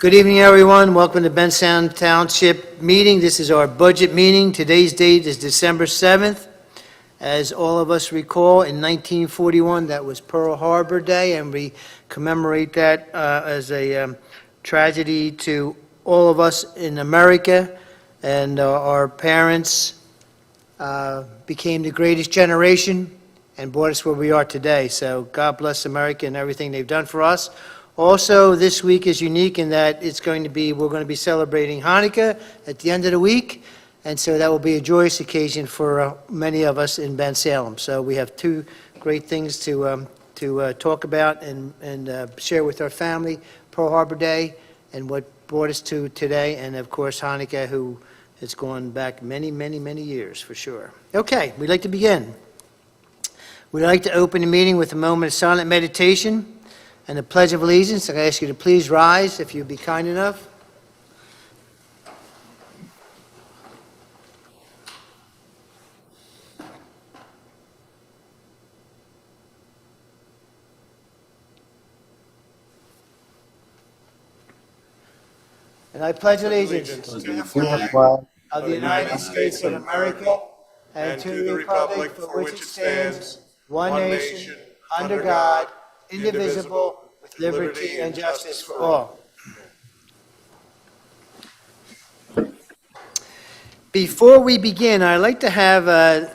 Good evening, everyone. Welcome to Bensalem Township meeting. This is our budget meeting. Today's date is December 7th. As all of us recall, in 1941, that was Pearl Harbor Day, and we commemorate that as a tragedy to all of us in America. And our parents became the greatest generation and brought us where we are today. So God bless America and everything they've done for us. Also, this week is unique in that we're going to be celebrating Hanukkah at the end of the week, and so that will be a joyous occasion for many of us in Bensalem. So we have two great things to talk about and share with our family: Pearl Harbor Day and what brought us to today, and of course Hanukkah, who has gone back many, many, many years for sure. Okay, we'd like to begin. We'd like to open the meeting with a moment of silent meditation and the Pledge of Allegiance. I ask you to please rise, if you'd be kind enough. And I pledge allegiance to the flag of the United States of America and to the republic for which it stands, one nation, under God, indivisible, with liberty and justice for all. Before we begin, I'd like to have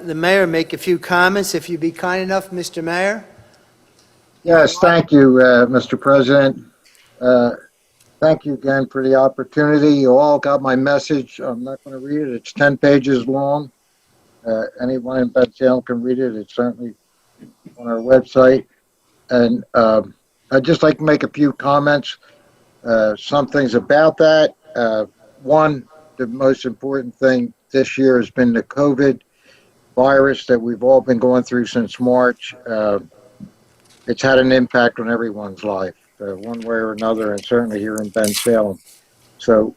the mayor make a few comments, if you'd be kind enough, Mr. Mayor. Yes, thank you, Mr. President. Thank you again for the opportunity. You all got my message. I'm not going to read it. It's 10 pages long. Anyone in Bensalem can read it. It's certainly on our website. And I'd just like to make a few comments. Some things about that. One, the most important thing this year has been the COVID virus that we've all been going through since March. It's had an impact on everyone's life, one way or another, and certainly here in Bensalem. So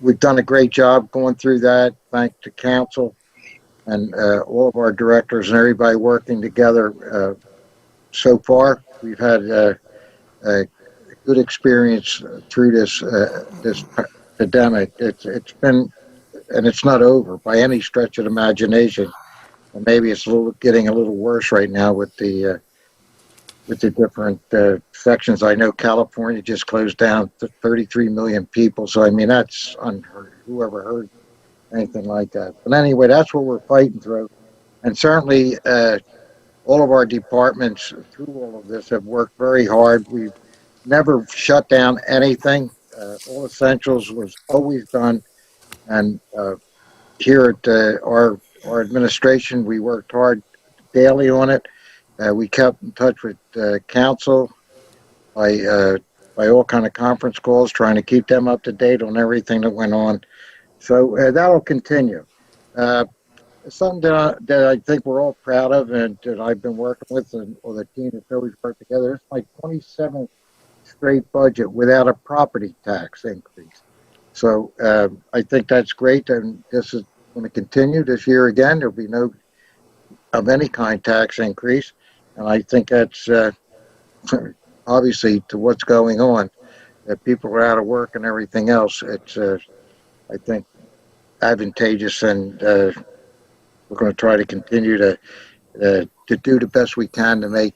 we've done a great job going through that. Thanks to council and all of our directors and everybody working together. So far, we've had a good experience through this pandemic. It's been, and it's not over by any stretch of the imagination. And maybe it's getting a little worse right now with the different sections. I know California just closed down to 33 million people. So I mean, that's unheard. Who ever heard anything like that? But anyway, that's what we're fighting through, and certainly. All of our departments through all of this have worked very hard. We've never shut down anything. All essentials was always done. And here at our administration, we worked hard daily on it. We kept in touch with council by all kind of conference calls, trying to keep them up to date on everything that went on. So that'll continue. Something that I think we're all proud of and that I've been working with or the team that's always worked together. It's my 27th straight budget without a property tax increase. So I think that's great, and this is going to continue this year again. There'll be no of any kind tax increase, and I think that's obviously to what's going on, that people are out of work and everything else. It's I think advantageous, and we're going to try to continue to do the best we can to make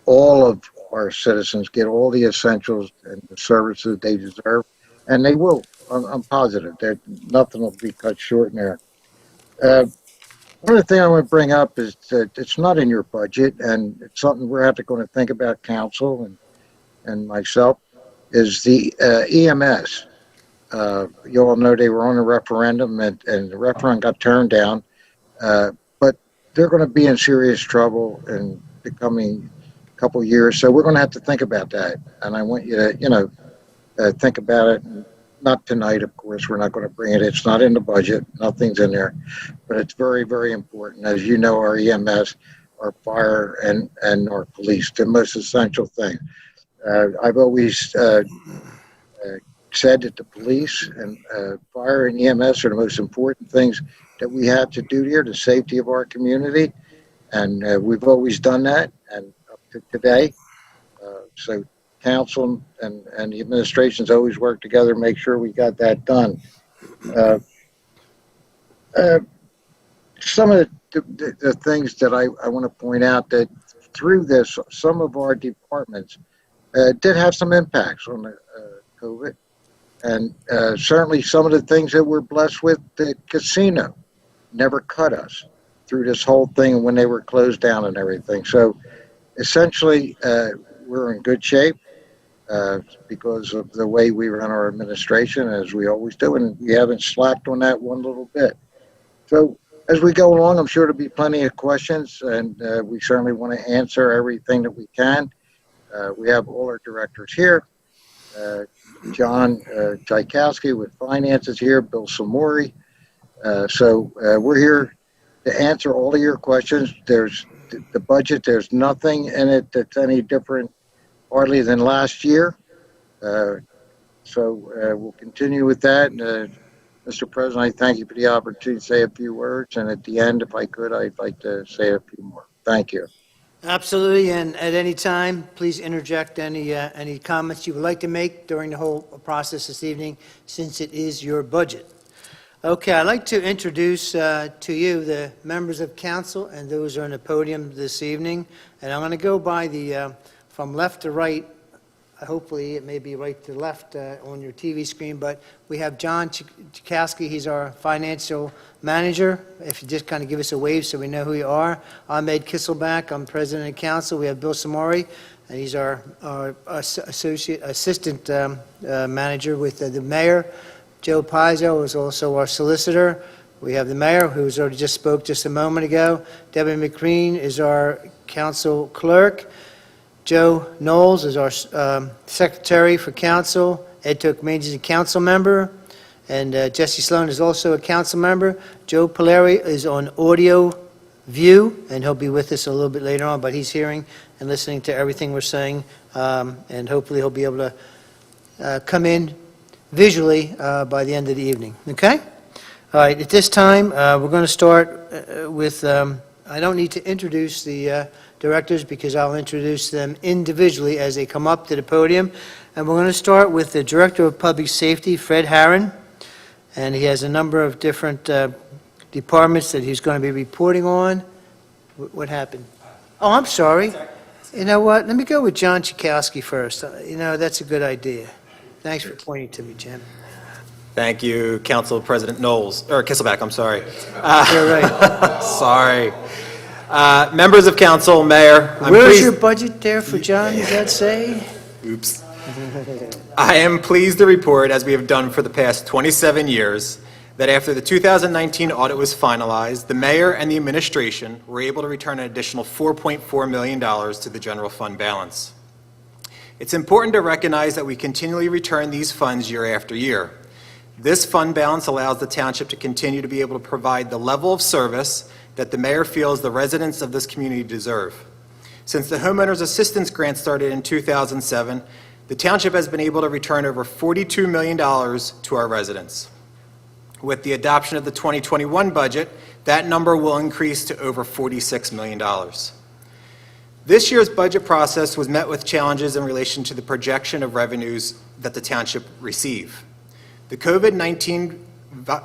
all of our citizens get all the essentials and the services they deserve, and they will. I'm positive that nothing will be cut short in there. One of the things I want to bring up is that it's not in your budget, and it's something we're going to think about, council and myself, is the EMS. You all know they were on a referendum, and the referendum got turned down. But they're going to be in serious trouble in the coming couple of years. So we're going to have to think about that. And I want you to, think about it. Not tonight, of course. We're not going to bring it. It's not in the budget. Nothing's in there. But it's very, very important. As you know, our EMS, our fire, and our police, the most essential thing. I've always said that the police and fire and EMS are the most important things that we have to do here, the safety of our community, and we've always done that, and up to today. So council and the administration's always worked together to make sure we got that done. Uh, uh, some of the things that I want to point out that through this, some of our departments did have some impacts on the COVID. And certainly some of the things that we're blessed with, the casino never cut us through this whole thing when they were closed down and everything. So essentially, we're in good shape because of the way we run our administration, as we always do, and we haven't slacked on that one little bit. So as we go along, I'm sure there'll be plenty of questions, and we certainly want to answer everything that we can. We have all our directors here. John Tchaikovsky with finances here, Bill Samori. So we're here to answer all of your questions. There's the budget. There's nothing in it that's any different hardly than last year. So we'll continue with that. Mr. President, I thank you for the opportunity to say a few words. And at the end, if I could, I'd like to say a few more. Thank you. Absolutely, and at any time, please interject any comments you would like to make during the whole process this evening, since it is your budget. Okay, I'd like to introduce to you the members of council and those who are on the podium this evening, and I'm going to go by the from left to right. Hopefully, it may be right to left on your TV screen, but we have John Tchaikovsky. He's our financial manager. If you just kind of give us a wave so we know who you are. Ahmed Kisselback, I'm president of council. We have Bill Samori, and he's our assistant manager with the mayor. Joe Pizzo is also our solicitor. We have the mayor, who's already just spoke just a moment ago. Debbie McCreen is our council clerk. Joe Knowles is our secretary for council. Ed Turkmanian is a council member. And Jesse Sloan is also a council member. Joe Polari is on audio view, and he'll be with us a little bit later on, but he's hearing and listening to everything we're saying, and hopefully he'll be able to come in visually by the end of the evening. Okay? All right, at this time, we're going to start with, I don't need to introduce the directors because I'll introduce them individually as they come up to the podium. And we're going to start with the Director of Public Safety, Fred Harron. And he has a number of different departments that he's going to be reporting on. What happened? Oh, I'm sorry. You know what? Let me go with John Tchaikovsky first. You know, that's a good idea. Thanks for pointing to me, Jim. Thank you, Council President Knowles, or Kisselback, I'm sorry. You're right. Sorry. Members of council, mayor. Where's your budget there for John, does that say? Oops. I am pleased to report, as we have done for the past 27 years, that after the 2019 audit was finalized, the mayor and the administration were able to return an additional $4.4 million to the general fund balance. It's important to recognize that we continually return these funds year after year. This fund balance allows the township to continue to be able to provide the level of service that the mayor feels the residents of this community deserve. Since the Homeowners Assistance Grant started in 2007, the township has been able to return over $42 million to our residents. With the adoption of the 2021 budget, that number will increase to over $46 million. This year's budget process was met with challenges in relation to the projection of revenues that the township receive. The COVID-19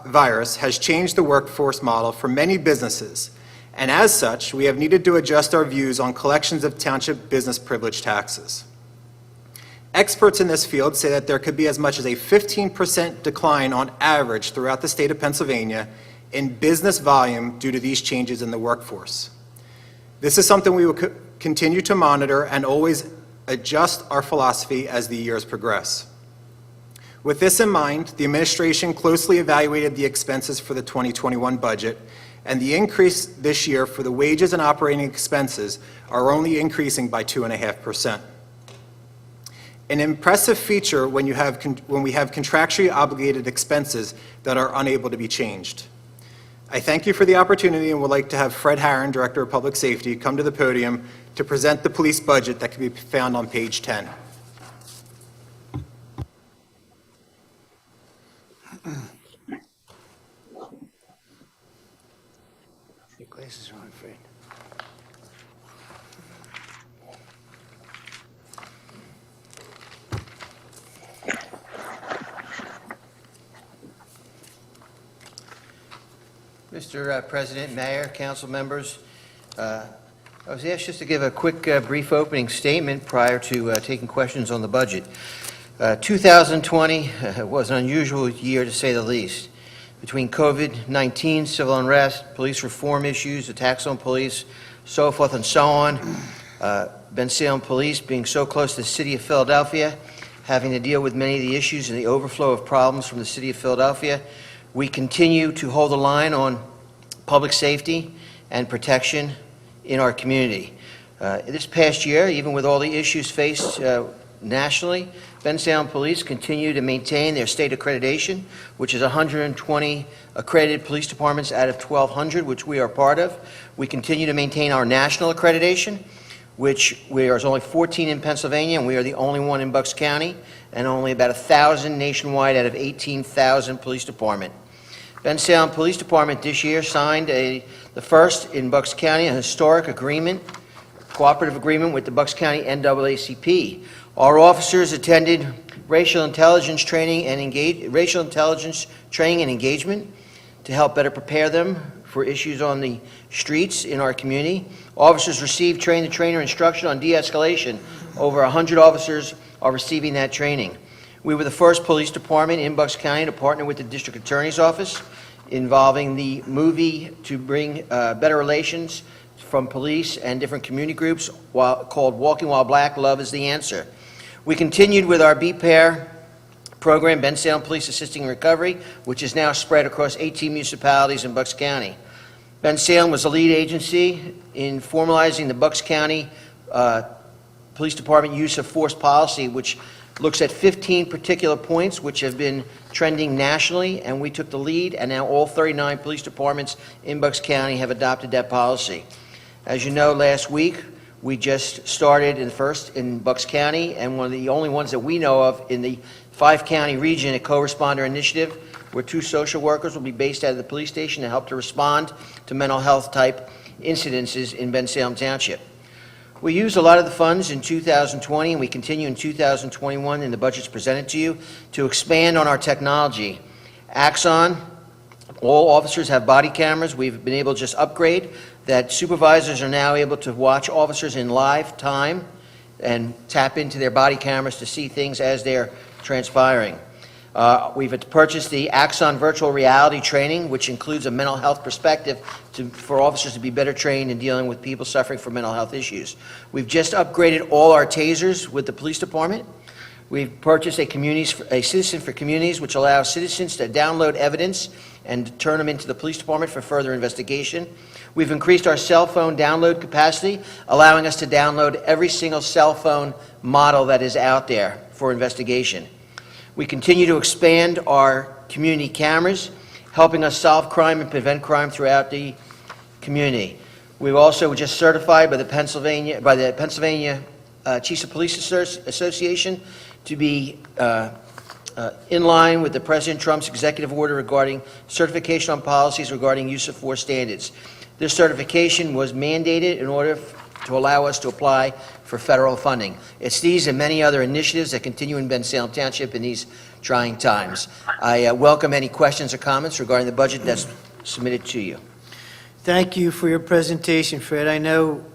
virus has changed the workforce model for many businesses, and as such, we have needed to adjust our views on collections of township business privilege taxes. Experts in this field say that there could be as much as a 15% decline on average throughout the state of Pennsylvania in business volume due to these changes in the workforce. This is something we will continue to monitor and always adjust our philosophy as the years progress. With this in mind, the administration closely evaluated the expenses for the 2021 budget, and the increase this year for the wages and operating expenses are only increasing by 2.5%. An impressive feature when we have contractually obligated expenses that are unable to be changed. I thank you for the opportunity and would like to have Fred Harron, Director of Public Safety, come to the podium to present the police budget that can be found on page 10. Your glasses are on, Fred. Mr. President, Mayor, council members, I was asked just to give a quick, brief opening statement prior to taking questions on the budget. 2020 was an unusual year, to say the least. Between COVID-19, civil unrest, police reform issues, attacks on police, so forth and so on, Bensalem Police being so close to the city of Philadelphia, having to deal with many of the issues and the overflow of problems from the city of Philadelphia, we continue to hold the line on public safety and protection in our community. This past year, even with all the issues faced nationally, Bensalem Police continue to maintain their state accreditation, which is 120 accredited police departments out of 1,200, which we are part of. We continue to maintain our national accreditation, which there's only 14 in Pennsylvania, and we are the only one in Bucks County, and only about 1,000 nationwide out of 18,000 police department. Bensalem Police Department this year signed the first in Bucks County, a historic agreement, cooperative agreement with the Bucks County NAACP. Our officers attended racial intelligence training and engagement to help better prepare them for issues on the streets in our community. Officers received train-the-trainer instruction on de-escalation. Over 100 officers are receiving that training. We were the first police department in Bucks County to partner with the district attorney's office involving the movie to bring better relations from police and different community groups called Walking While Black, Love is the Answer. We continued with our BPAIR program, Bensalem Police Assisting in Recovery, which is now spread across 18 municipalities in Bucks County. Bensalem was the lead agency in formalizing the Bucks County Police Department use of force policy, which looks at 15 particular points which have been trending nationally, and we took the lead, and now all 39 police departments in Bucks County have adopted that policy. As you know, last week, we just started in Bucks County, and one of the only ones that we know of in the 5-county region, a co-responder initiative, where 2 social workers will be based out of the police station to help to respond to mental health type incidences in Bensalem Township. We used a lot of the funds in 2020, and we continue in 2021 in the budgets presented to you to expand on our technology. Axon, all officers have body cameras. We've been able to just upgrade that. Supervisors are now able to watch officers in live time and tap into their body cameras to see things as they're transpiring. We've purchased the Axon virtual reality training, which includes a mental health perspective for officers to be better trained in dealing with people suffering from mental health issues. We've just upgraded all our tasers with the police department. We've purchased a Citizen for Communities, which allows citizens to download evidence and turn them into the police department for further investigation. We've increased our cell phone download capacity, allowing us to download every single cell phone model that is out there for investigation. We continue to expand our community cameras, helping us solve crime and prevent crime throughout the community. We've also just certified by the Pennsylvania Chiefs of Police Association to be in line with the President Trump's executive order regarding certification on policies regarding use of force standards. This certification was mandated in order to allow us to apply for federal funding. It's these and many other initiatives that continue in Bensalem Township in these trying times. I welcome any questions or comments regarding the budget that's submitted to you. Thank you for your presentation, Fred. I know,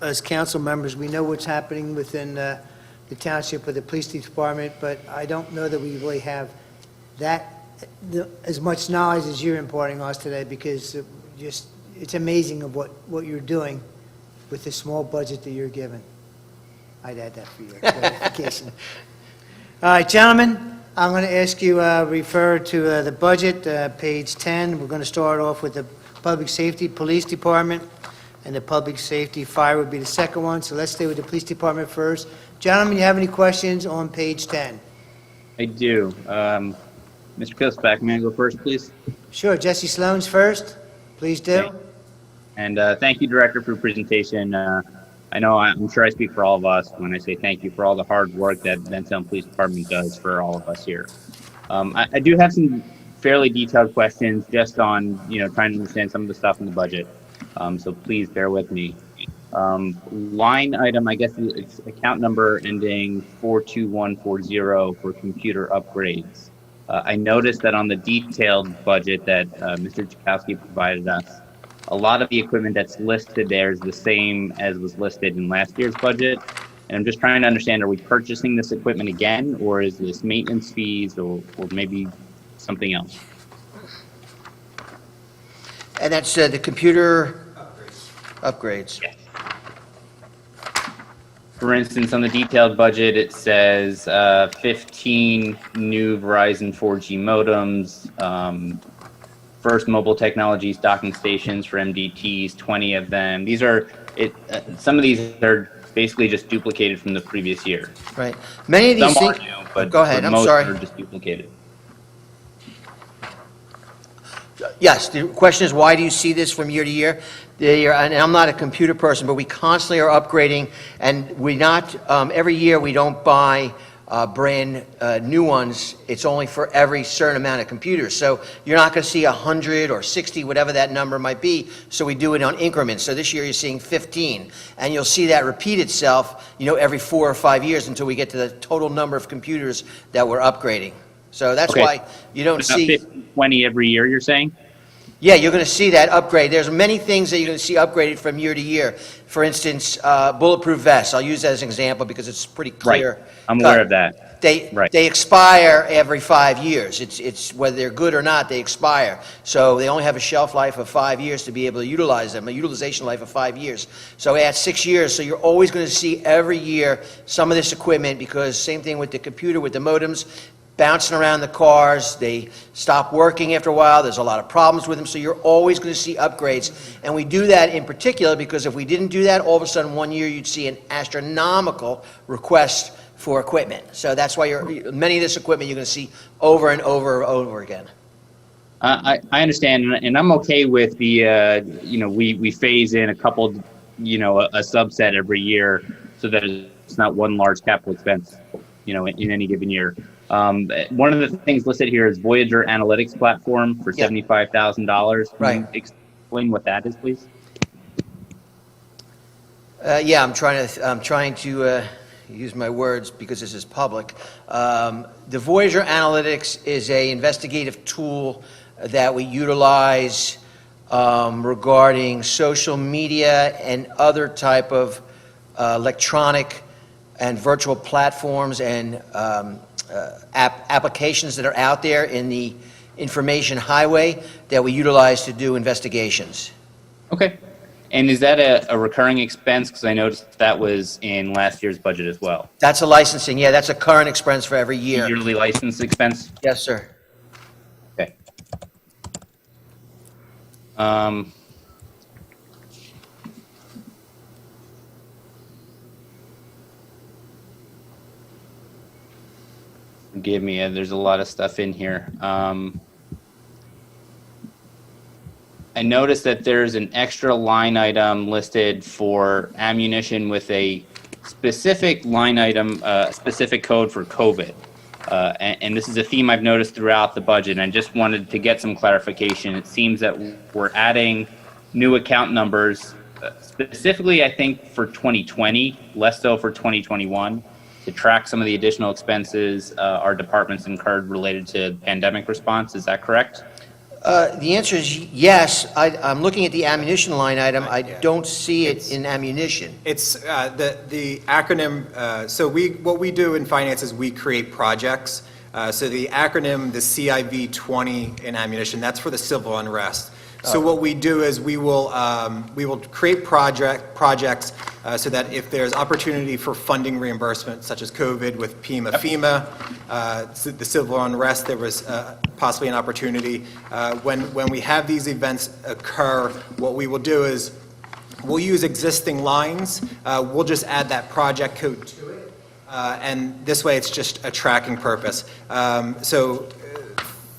as council members, we know what's happening within the township with the police department, but I don't know that we really have as much knowledge as you're imparting on us today, because it's amazing of what you're doing with the small budget that you're given. I'd add that for your clarification. All right, gentlemen, I'm going to ask you refer to the budget, page 10. We're going to start off with the Public Safety Police Department, and the Public Safety Fire would be the second one. So let's stay with the Police Department first. Gentlemen, you have any questions on page 10? I do. Mr. Pilsback, may I go first, please? Sure. Jesse Sloan's first. Please do. Okay. And thank you, Director, for your presentation. I'm sure I speak for all of us when I say thank you for all the hard work that Bensalem Police Department does for all of us here. I do have some fairly detailed questions just on, trying to understand some of the stuff in the budget. So please bear with me. Line item, I guess it's account number ending 42140 for computer upgrades. I noticed that on the detailed budget that Mr. Chakowski provided us, a lot of the equipment that's listed there is the same as was listed in last year's budget. And I'm just trying to understand, are we purchasing this equipment again, or is this maintenance fees, or maybe something else? And that's the computer upgrades. Yes. For instance, on the detailed budget, it says 15 new Verizon 4G modems, First Mobile Technologies docking stations for MDTs, 20 of them. These are, some of these are basically just duplicated from the previous year. Right. Many of these Some are things. new, but Go ahead, I'm most sorry. are just duplicated. Yes, the question is, why do you see this from year to year? And I'm not a computer person, but we constantly are upgrading, and every year we don't buy brand new ones. It's only for every certain amount of computers. So you're not going to see 100 or 60, whatever that number might be. So we do it on increments. So this year you're seeing 15, and you'll see that repeat itself, every 4 or 5 years until we get to the total number of computers that we're upgrading. So that's Okay. why you don't About see. 15, 20 every year, you're saying? Yeah, you're going to see that upgrade. There's many things that you're going to see upgraded from year to year. For instance, bulletproof vests. I'll use that as an example because it's pretty clear. Right. I'm cut. aware of that. Right. They expire every 5 years. It's whether they're good or not, they expire. So they only have a shelf life of 5 years to be able to utilize them, a utilization life of 5 years. So at 6 years, so you're always going to see every year some of this equipment, because same thing with the computer, with the modems, bouncing around the cars, they stop working after a while, there's a lot of problems with them, so you're always going to see upgrades. And we do that in particular because if we didn't do that, all of a sudden one year you'd see an astronomical request for equipment. So that's why many of this equipment you're going to see over and over and over again. I understand, and I'm okay with the, we phase in a couple, a subset every year so that it's not one large capital expense, in any given year. One of the things listed here is Voyager analytics platform for $75,000. Right. Can you explain what that is, please? Yeah, I'm trying to use my words because this is public. The Voyager Analytics is a investigative tool that we utilize regarding social media and other type of electronic and virtual platforms and applications that are out there in the information highway that we utilize to do investigations. Okay. And is that a recurring expense? Because I noticed that was in last year's budget as well. That's a licensing, yeah, that's a current expense for every year. Yearly license expense? Yes, sir. Okay. Forgive me, there's a lot of stuff in here. I noticed that there's an extra line item listed for ammunition with a specific line item, specific code for COVID. And this is a theme I've noticed throughout the budget, and I just wanted to get some clarification. It seems that we're adding new account numbers, specifically, I think, for 2020, less so for 2021, to track some of the additional expenses our departments incurred related to pandemic response. Is that correct? The answer is yes. I'm looking at the ammunition line item. I don't see it in ammunition. It's the acronym, so what we do in finance is we create projects. So the acronym, the CIV 20 in ammunition, that's for the civil unrest. So what we do is we will create projects so that if there's opportunity for funding reimbursement, such as COVID with FEMA, the civil unrest, there was possibly an opportunity. When we have these events occur, what we will do is we'll use existing lines. We'll just add that project code to it, and this way it's just a tracking purpose.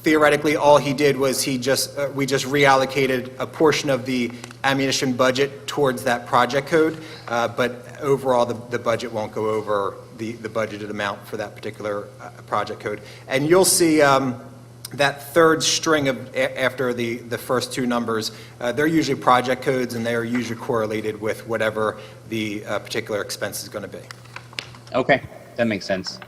Theoretically, all he did was we just reallocated a portion of the ammunition budget towards that project code, but overall the budget won't go over the budgeted amount for that particular project code. And you'll see that third string after the first two numbers, they're usually project codes, and they are usually correlated with whatever the particular expense is going to be. Okay, that makes sense.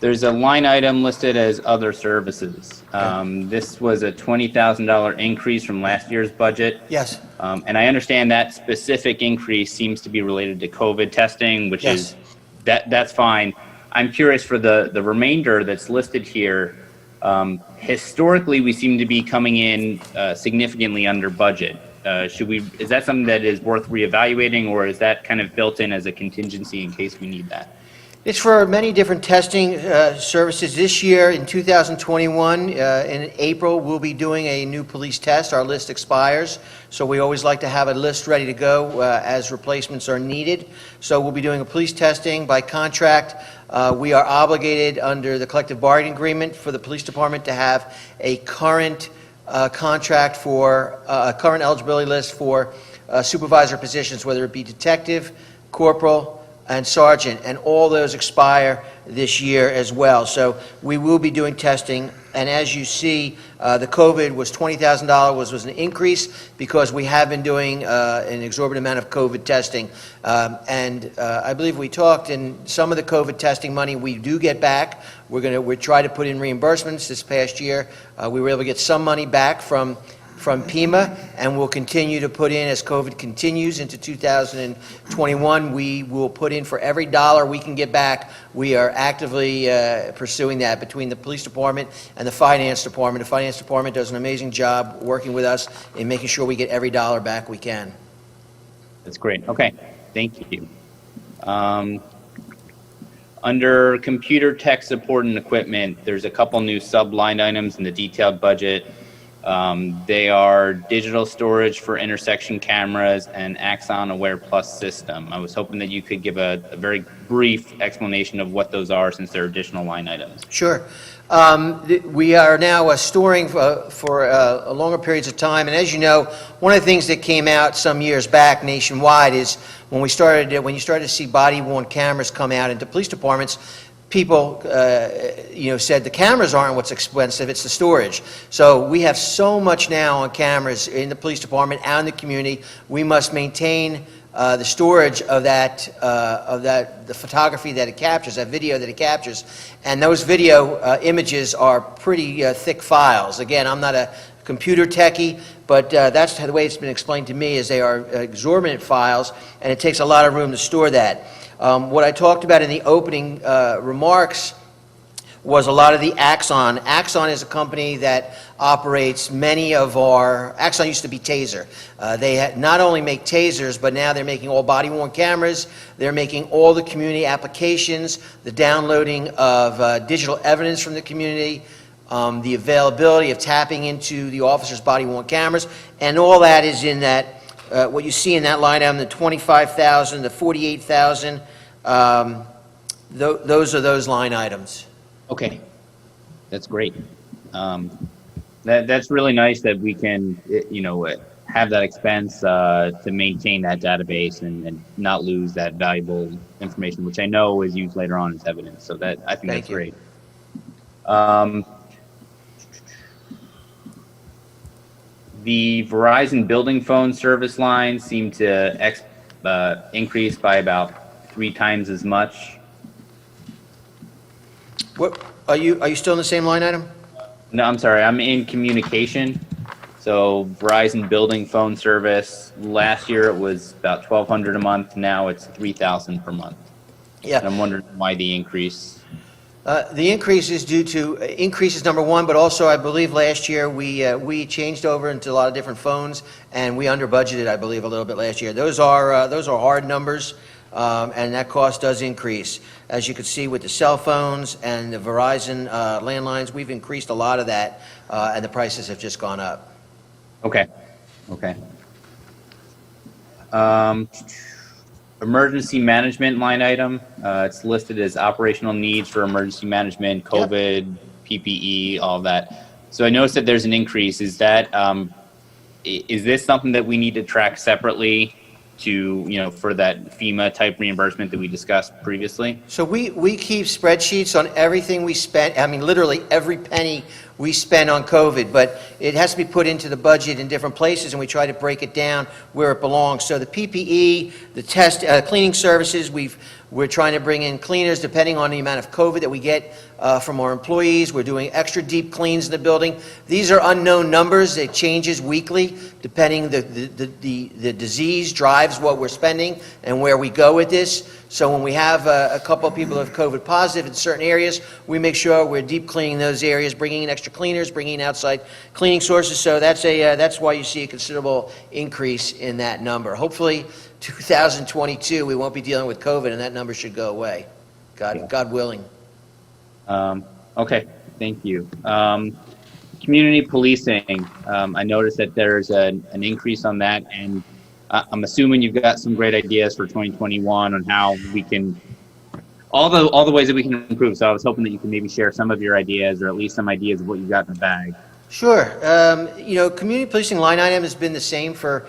There's a line item listed as other services. This was a $20,000 increase from last year's budget. Yes. And I understand that specific increase seems to be related to COVID testing, which Yes. is, that's fine. I'm curious for the remainder that's listed here. Historically, we seem to be coming in significantly under budget. Is that something that is worth reevaluating, or is that kind of built in as a contingency in case we need that? It's for many different testing services. This year, in 2021, in April, we'll be doing a new police test. Our list expires, so we always like to have a list ready to go as replacements are needed. So we'll be doing a police testing by contract. We are obligated under the collective bargaining agreement for the police department to have a current contract for a current eligibility list for supervisor positions, whether it be detective, corporal, and sergeant, and all those expire this year as well. So we will be doing testing, and as you see, the COVID was $20,000 was an increase because we have been doing an exorbitant amount of COVID testing. And I believe we talked, and some of the COVID testing money we do get back. We're trying to put in reimbursements. This past year, we were able to get some money back from PEMA, and we'll continue to put in as COVID continues into 2021. We will put in for every dollar we can get back. We are actively pursuing that between the police department and the finance department. The finance department does an amazing job working with us in making sure we get every dollar back we can. That's great. Okay, thank you. Under computer tech support and equipment, there's a couple new sub-line items in the detailed budget. They are digital storage for intersection cameras and Axon Aware Plus system. I was hoping that you could give a very brief explanation of what those are, since they're additional line items. Sure. We are now storing for longer periods of time, and as you know, one of the things that came out some years back nationwide is when you started to see body-worn cameras come out into police departments, people, said the cameras aren't what's expensive, it's the storage. So we have so much now on cameras in the police department and in the community. We must maintain the storage of the photography that it captures, that video that it captures. And those video images are pretty thick files. Again, I'm not a computer techie, but that's the way it's been explained to me, is they are exorbitant files, and it takes a lot of room to store that. What I talked about in the opening remarks was a lot of the Axon. Axon is a company that operates many of our, Axon used to be Taser. They not only make Tasers, but now they're making all body-worn cameras. They're making all the community applications, the downloading of digital evidence from the community, the availability of tapping into the officers' body-worn cameras, and all that is in that, what you see in that line item, the $25,000, the $48,000, those are those line items. Okay, that's great. That's really nice that we can, have that expense to maintain that database and not lose that valuable information, which I know is used later on as evidence. So I think that's great. The Verizon building phone service line seemed to increase by about 3 times as much. What are you still in the same line item? No, I'm sorry. I'm in communication. So Verizon building phone service, last year it was about $1,200 a month. Now it's $3,000 per month. Yeah. And I'm wondering why the increase. The increase is due to increases, number one, but also I believe last year we changed over into a lot of different phones, and we under budgeted, I believe, a little bit last year. Those are hard numbers, and that cost does increase. As you can see with the cell phones and the Verizon landlines, we've increased a lot of that, and the prices have just gone up. Okay. Emergency management line item, it's listed as operational needs for emergency management, COVID, PPE, all of that. So I noticed that there's an increase. Is this something that we need to track separately to, for that FEMA type reimbursement that we discussed previously? So we keep spreadsheets on everything we spent. I mean, literally every penny we spend on COVID, but it has to be put into the budget in different places, and we try to break it down where it belongs. So the PPE, the test, cleaning services, we've We're trying to bring in cleaners depending on the amount of COVID that we get from our employees. We're doing extra deep cleans in the building. These are unknown numbers. It changes weekly depending the disease drives what we're spending and where we go with this. So when we have a couple of people who have COVID positive in certain areas, we make sure we're deep cleaning those areas, bringing in extra cleaners, bringing in outside cleaning sources. So that's why you see a considerable increase in that number. Hopefully, 2022, we won't be dealing with COVID, and that number should go away. God willing. Okay, thank you. Community policing, I noticed that there's an increase on that, and I'm assuming you've got some great ideas for 2021 on how we can, all the ways that we can improve. So I was hoping that you could maybe share some of your ideas, or at least some ideas of what you got in the bag. Sure. Community policing line item has been the same for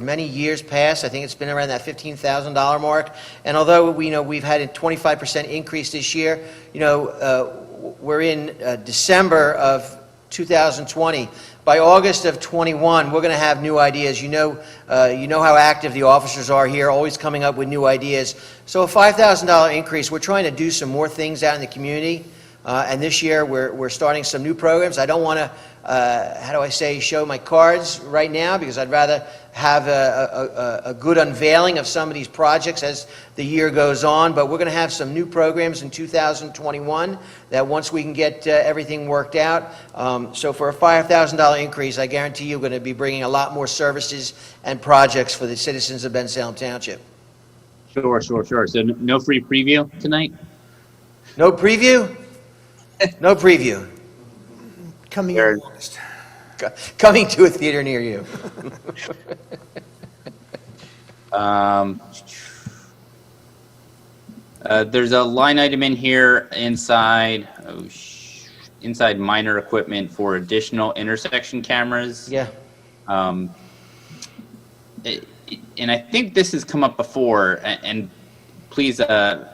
many years past. I think it's been around that $15,000 mark. And although we've had a 25% increase this year, we're in December of 2020. By August of 21, we're going to have new ideas. You know how active the officers are here, always coming up with new ideas. So a $5,000 increase. We're trying to do some more things out in the community. And this year, we're starting some new programs. I don't want to, show my cards right now, because I'd rather have a good unveiling of some of these projects as the year goes on. But we're going to have some new programs in 2021 that once we can get everything worked out. So for a $5,000 increase, I guarantee you we're going to be bringing a lot more services and projects for the citizens of Bensalem Township. Sure. So no free preview tonight? No preview? No preview. Coming in August. Coming to a theater near you. There's a line item in here inside minor equipment for additional intersection cameras. Yeah. And I think this has come up before, and please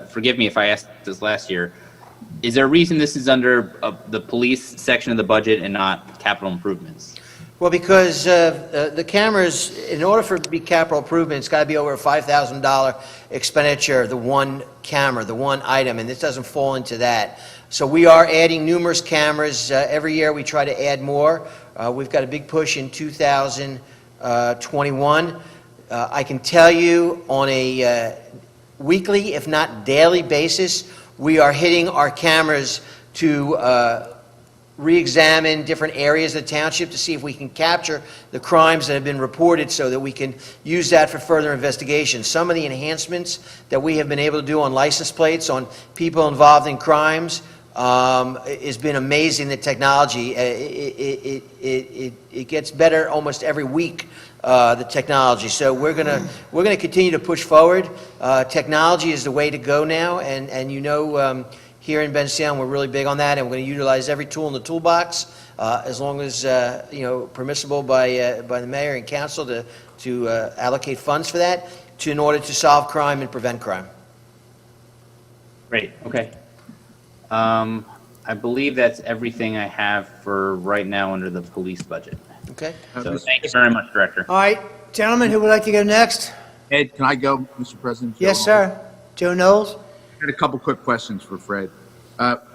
forgive me if I asked this last year. Is there a reason this is under the police section of the budget and not capital improvements? Well, because the cameras, in order for it to be capital improvement, it's got to be over a $5,000 expenditure, the one camera, the one item, and this doesn't fall into that. So we are adding numerous cameras. Every year we try to add more. We've got a big push in 2021. I can tell you on a weekly, if not daily basis, we are hitting our cameras to re-examine different areas of the township to see if we can capture the crimes that have been reported so that we can use that for further investigation. Some of the enhancements that we have been able to do on license plates on people involved in crimes has been amazing, the technology. It gets better almost every week, the technology. So we're gonna continue to push forward. Technology is the way to go now, and here in Bensalem we're really big on that, and we're going to utilize every tool in the toolbox as long as permissible by the mayor and council to allocate funds for that in order to solve crime and prevent crime. Great. Okay. I believe that's everything I have for right now under the police budget. Okay. So thank you very much, Director. All right, gentlemen, who would like to go next? Ed, can I go, Mr. President? Yes, sir. Joe Knowles? I had a couple quick questions for Fred.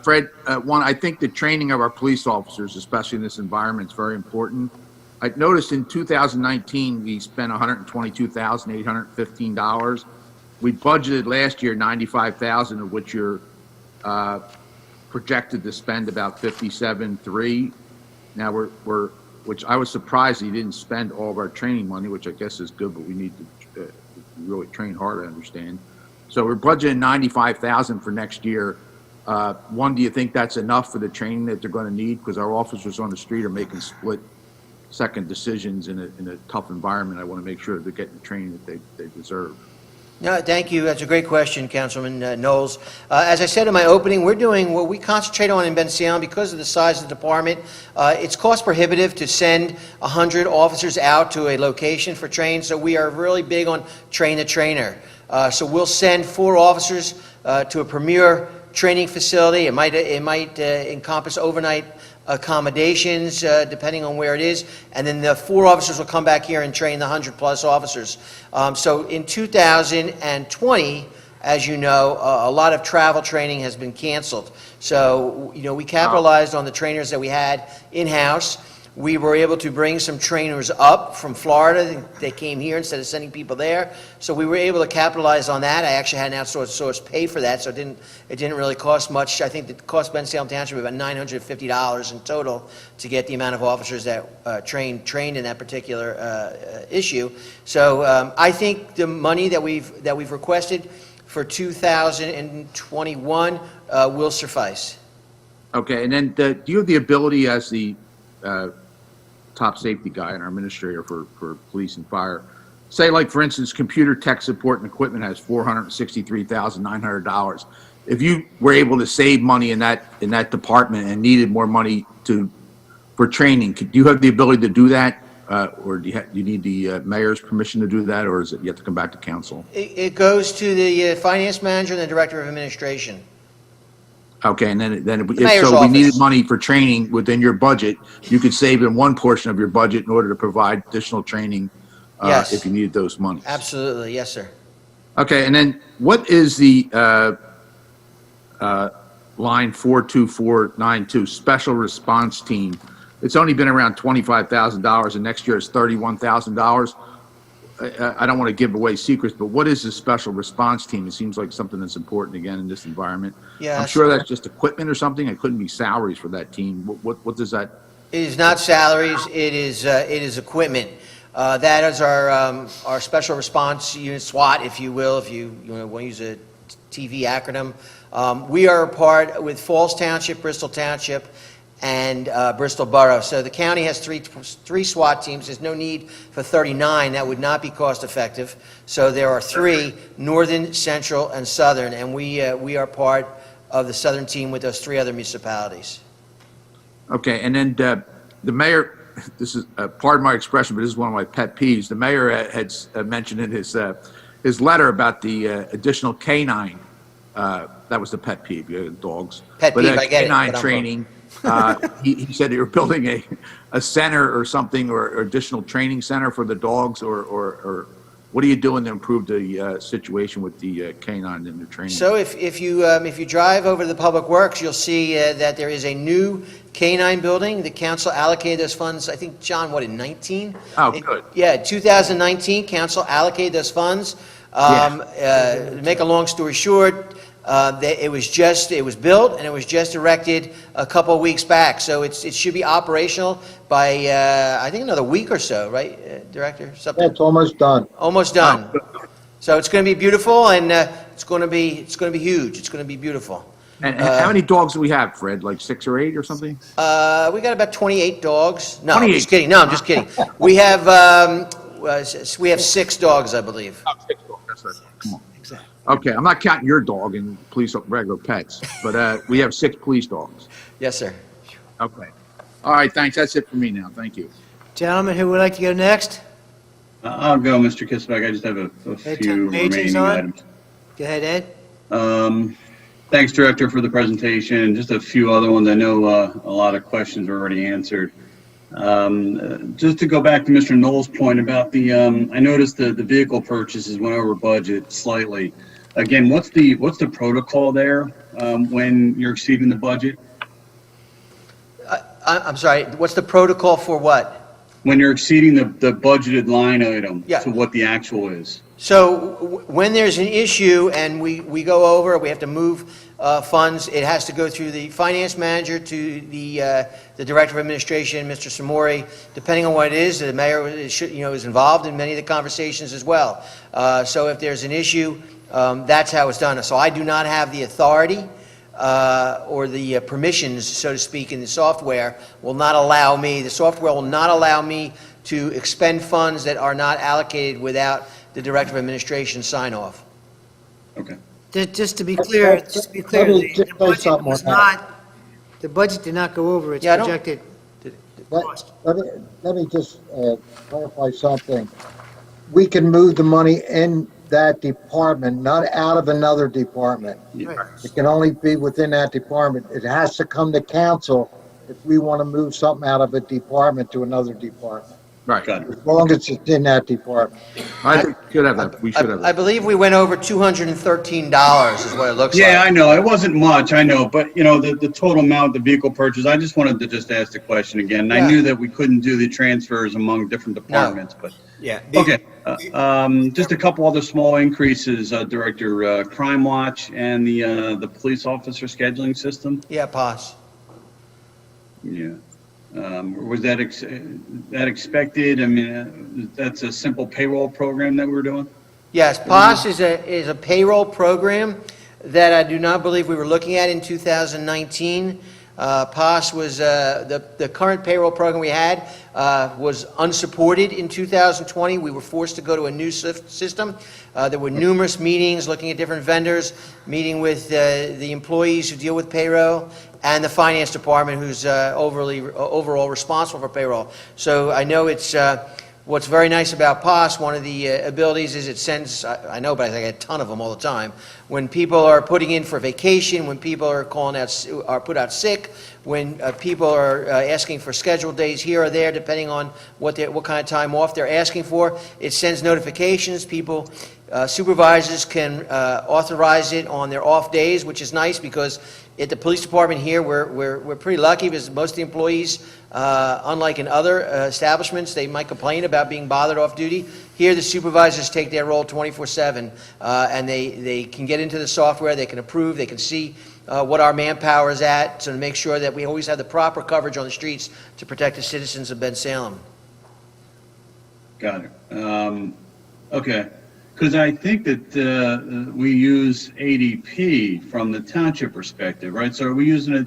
Fred, one, I think the training of our police officers, especially in this environment, is very important. I noticed in 2019, we spent $122,815. We budgeted last year $95,000, of which you're projected to spend about $57,300. Now which I was surprised you didn't spend all of our training money, which I guess is good, but we need to really train hard, I understand. So we're budgeting $95,000 for next year. One, do you think that's enough for the training that they're going to need? Because our officers on the street are making split-second decisions in a tough environment. I want to make sure they're getting the training that they deserve. No, thank you. That's a great question, Councilman Knowles. As I said in my opening, we're doing what we concentrate on in Bensalem because of the size of the department. It's cost prohibitive to send 100 officers out to a location for training, so we are really big on train the trainer. So we'll send 4 officers to a premier training facility. It might encompass overnight accommodations, depending on where it is, and then the 4 officers will come back here and train the 100-plus officers. So in 2020, as you know, a lot of travel training has been canceled. So, we capitalized on the trainers that we had in-house. We were able to bring some trainers up from Florida. They came here instead of sending people there. So we were able to capitalize on that. I actually had an outsourced source pay for that, so it didn't really cost much. I think it cost Bensalem Township about $950 in total to get the amount of officers that trained in that particular issue. So I think the money that we've requested for 2021 will suffice. Okay, and then do you have the ability as the top safety guy and our administrator for police and fire, say like for instance, computer tech support and equipment has $463,900. If you were able to save money in that department and needed more money for training, do you have the ability to do that? Or do you need the mayor's permission to do that, or is it you have to come back to council? It goes to the finance manager and the director of administration. Okay, and then if mayor's so, we office. needed money for training within your budget. You could save in one portion of your budget in order to provide additional training Yes. if you needed those monies. Absolutely, yes, sir. Okay, and then what is the line 42492 special response team? It's only been around $25,000, and next year it's $31,000. I don't want to give away secrets, but what is the special response team? It seems like something that's important again in this environment. Yeah, I'm sure that's just equipment or something. It couldn't be salaries for that team. What does that? It is not salaries, it is equipment. That is our special response unit, SWAT, if you will, if you want to use a TV acronym. We are a part with Falls Township, Bristol Township, and Bristol Borough. So the county has three SWAT teams. There's no need for 39. That would not be cost effective. So there are 3, Northern, Central, and Southern, and we are part of the Southern team with those 3 other municipalities. Okay, and then the mayor, this is pardon my expression, but this is one of my pet peeves. The mayor had mentioned in his letter about the additional canine. That was the pet peeve, dogs. Pet peeve, I get it, canine but I'm training. He said they were building a center or something, or additional training center for the dogs, or what are you doing to improve the situation with the canine and the training? So if you drive over to the Public Works, you'll see that there is a new canine building. The council allocated those funds, I think, John, what, in 19? Oh, good. Yeah, 2019, council allocated those funds. To make a long story short, it was built and it was just erected a couple of weeks back. So it should be operational by, I think, another week or so, right, Director? Something. It's almost done. Almost done. So it's going to be beautiful, and it's going to be huge. It's going to be beautiful. And how many dogs do we have, Fred? Like 6 or 8 or something? We got about 28 dogs. No, 28. I'm just kidding. No, I'm just kidding. We have 6 dogs, I believe. Oh, 6 dogs. That's right. Come on. Okay, I'm not counting your dog and police regular pets, but we have 6 police dogs. Yes, sir. Okay. All right, thanks. That's it for me now. Thank you. Gentlemen, who would like to go next? I'll go, Mr. Kisbeck. I just have a few remaining items. Go ahead, Ed. Thanks, Director, for the presentation. Just a few other ones. I know a lot of questions were already answered. Just to go back to Mr. Knoll's point about the, I noticed the vehicle purchases went over budget slightly. Again, what's the protocol there when you're exceeding the budget? I'm sorry, what's the protocol for what? When you're exceeding the budgeted line item Yeah. to what the actual is. So when there's an issue and we go over, we have to move funds, it has to go through the finance manager to the director of administration, Mr. Samori. Depending on what it is, the mayor is involved in many of the conversations as well. So if there's an issue, that's how it's done. So I do not have the authority or the permissions, so to speak, in the software will not allow me, the software will not allow me to expend funds that are not allocated without the Director of Administration sign off. Okay. Just to be clear, Let me just say something on that. the budget did not go over its Yeah, I don't- projected cost. Let me just clarify something. We can move the money in that department, not out of another department. Right. It can only be within that department. It has to come to council if we want to move something out of a department to another department, Right. Got it. as long as it's in that department. I think we should have that. We should have I that. believe we went over $213 is what it looks like. Yeah, I know, it wasn't much, I know, but, you know, the total amount, the vehicle purchase, I just wanted to just ask the question again. And I Yeah. knew that we couldn't do the transfers among different departments, but, Yeah. okay. Just a couple other small increases, Director, Crime Watch and the police officer scheduling system. Yeah, POS. Yeah. Was that that expected? I mean, that's a simple payroll program that we're doing? Yes, POS is a payroll program that I do not believe we were looking at in 2019. POS was, the current payroll program we had was unsupported in 2020. We were forced to go to a new system. There were numerous meetings looking at different vendors, meeting with the employees who deal with payroll, and the finance department who's overall responsible for payroll. So I know it's, what's very nice about POS, one of the abilities is it sends, I know, but I get a ton of them all the time. When people are putting in for vacation, when people are calling out, are put out sick, when people are asking for scheduled days here or there, depending on what kind of time off they're asking for, it sends notifications. People, supervisors can authorize it on their off days, which is nice because at the police department here, we're pretty lucky because most of the employees, unlike in other establishments, they might complain about being bothered off duty. Here, the supervisors take their role 24/7, and they can get into the software, they can approve, they can see what our manpower is at, so to make sure that we always have the proper coverage on the streets to protect the citizens of Bensalem. Got it. Okay. Because I think that we use ADP from the township perspective, right? So are we using it,